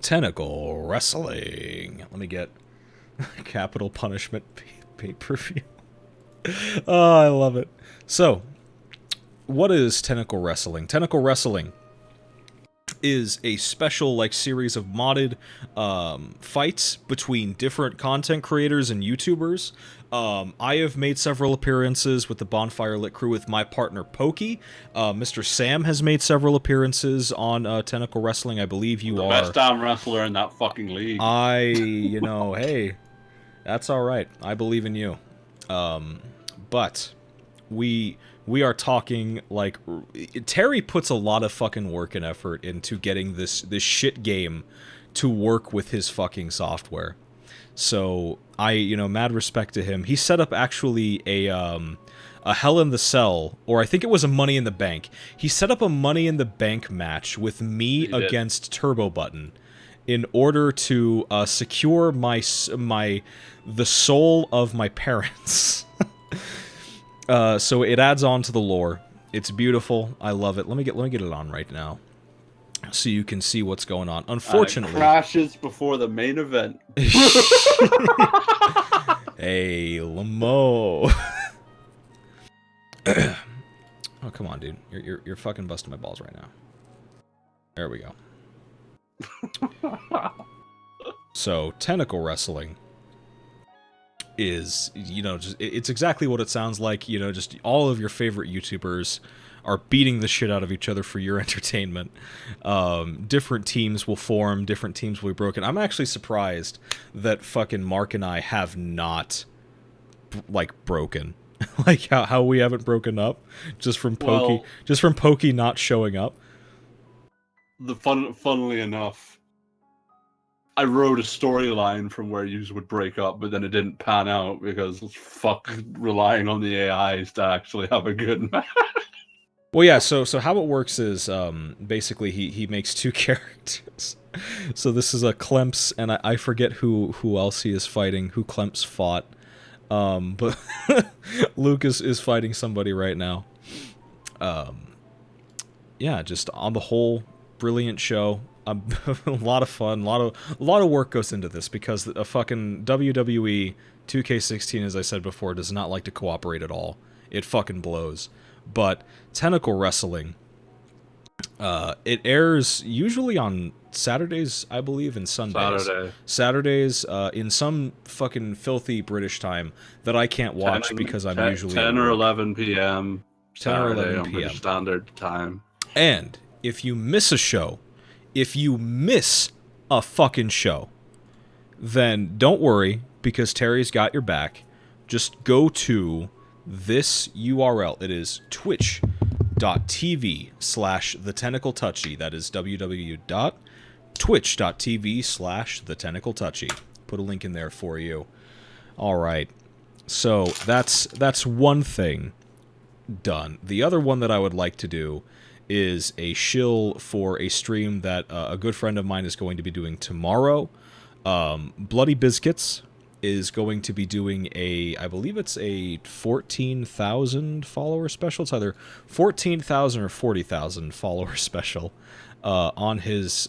Tentacle Wrestling. Let me get Capital Punishment pay-per-view. Oh, I love it. So, what is Tentacle Wrestling? Tentacle Wrestling is a special like series of modded fights between different content creators and YouTubers. I have made several appearances with the Bonfire Lit crew with my partner Pokey. Mr. Sam has made several appearances on Tentacle Wrestling. I believe you are the best damn wrestler in that fucking league. you know, hey, that's all right. I believe in you. But we are talking like Terry puts a lot of fucking work and effort into getting this shit game to work with his fucking software. So mad respect to him. He set up actually a Hell in the Cell, or I think it was a Money in the Bank. He set up a Money in the Bank match with me against Turbo Button in order to secure the soul of my parents. So it adds on to the lore. It's beautiful. I love it. Let me get it on right now, so you can see what's going on. Unfortunately, it crashes before the main event. Hey, Lamo. Oh, come on, dude. You're fucking busting my balls right now. There we go. So, Tentacle Wrestling is, just it's exactly what it sounds like. Just all of your favorite YouTubers are beating the shit out of each other for your entertainment. Different teams will form, different teams will be broken. I'm actually surprised that fucking Mark and I have not, broken. Like, how we haven't broken up, just from Pokey not showing up. Funnily enough, I wrote a storyline from where you would break up, but then it didn't pan out because fuck relying on the AIs to actually have a good match. Well, yeah, so how it works is, basically he makes two characters. So this is a Clemps, and I forget who else he is fighting, who Clemps fought. But Lucas is fighting somebody right now. Yeah, just on the whole, brilliant show. A lot of fun, a lot of work goes into this because a fucking WWE 2K16, as I said before, does not like to cooperate at all. It fucking blows. But Tentacle Wrestling, it airs usually on Saturdays, I believe, and Sundays. Saturdays, in some fucking filthy British time that I can't watch because I'm usually 10 or 11 p.m. 10 or 11 p.m. British Standard Time. And if you miss a show, if you miss a fucking show, then don't worry, because Terry's got your back. Just go to this URL. It is twitch.tv/thetentacletouchy. That is www.twitch.tv/thetentacletouchy. Put a link in there for you. All right. So that's one thing done. The other one that I would like to do is a shill for a stream that a good friend of mine is going to be doing tomorrow. Bloody Biscuits is going to be doing I believe it's a 14,000 follower special. It's either 14,000 or 40,000 follower special on his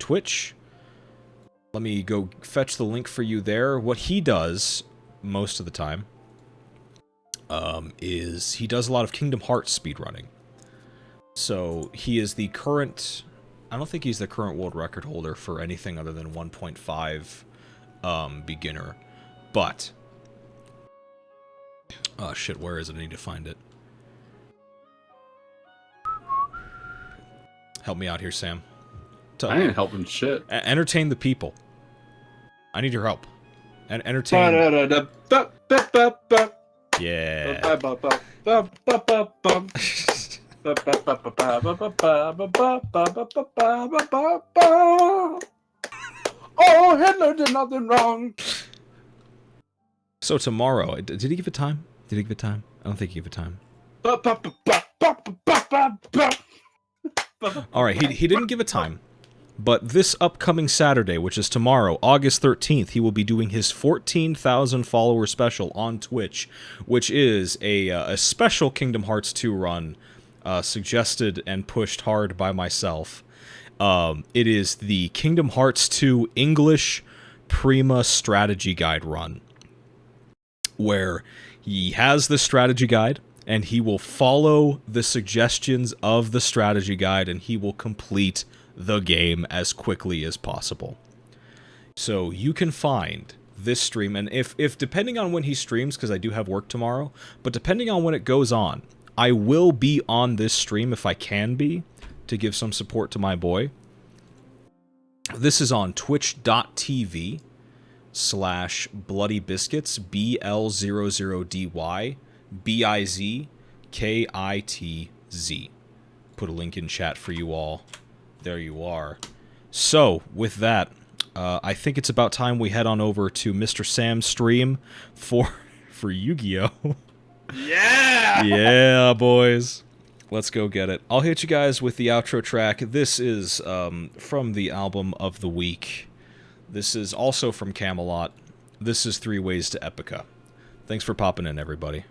Twitch. Let me go fetch the link for you there. What he does most of the time is he does a lot of Kingdom Hearts speedrunning. So he is the current, I don't think he's the current world record holder for anything other than 1.5 beginner, but oh shit, where is it? I need to find it. Help me out here, Sam. I ain't helping shit. Entertain the people. I need your help. And entertain. Yeah. Oh, Hitler did nothing wrong. So tomorrow, did he give it time? Did he give it time? I don't think he gave it time. All right, he didn't give a time, but this upcoming Saturday, which is tomorrow, August 13th, he will be doing his 14,000 follower special on Twitch, which is a special Kingdom Hearts 2 run, suggested and pushed hard by myself. It is the Kingdom Hearts 2 English Prima strategy guide run, where he has the strategy guide, and he will follow the suggestions of the strategy guide, and he will complete the game as quickly as possible. So you can find this stream, and if depending on when he streams, because I do have work tomorrow, but depending on when it goes on, I will be on this stream if I can be, to give some support to my boy. This is on twitch.tv/BloodyBiscuits, BL00DY, BIZKITZ. Put a link in chat for you all. There you are. So, with that, I think it's about time we head on over to Mr. Sam's stream for Yu-Gi-Oh! Yeah! Yeah, boys. Let's go get it. I'll hit you guys with the outro track. This is from the album of the week. This is also from Camelot. This is 3 Ways to Epica. Thanks for popping in, everybody.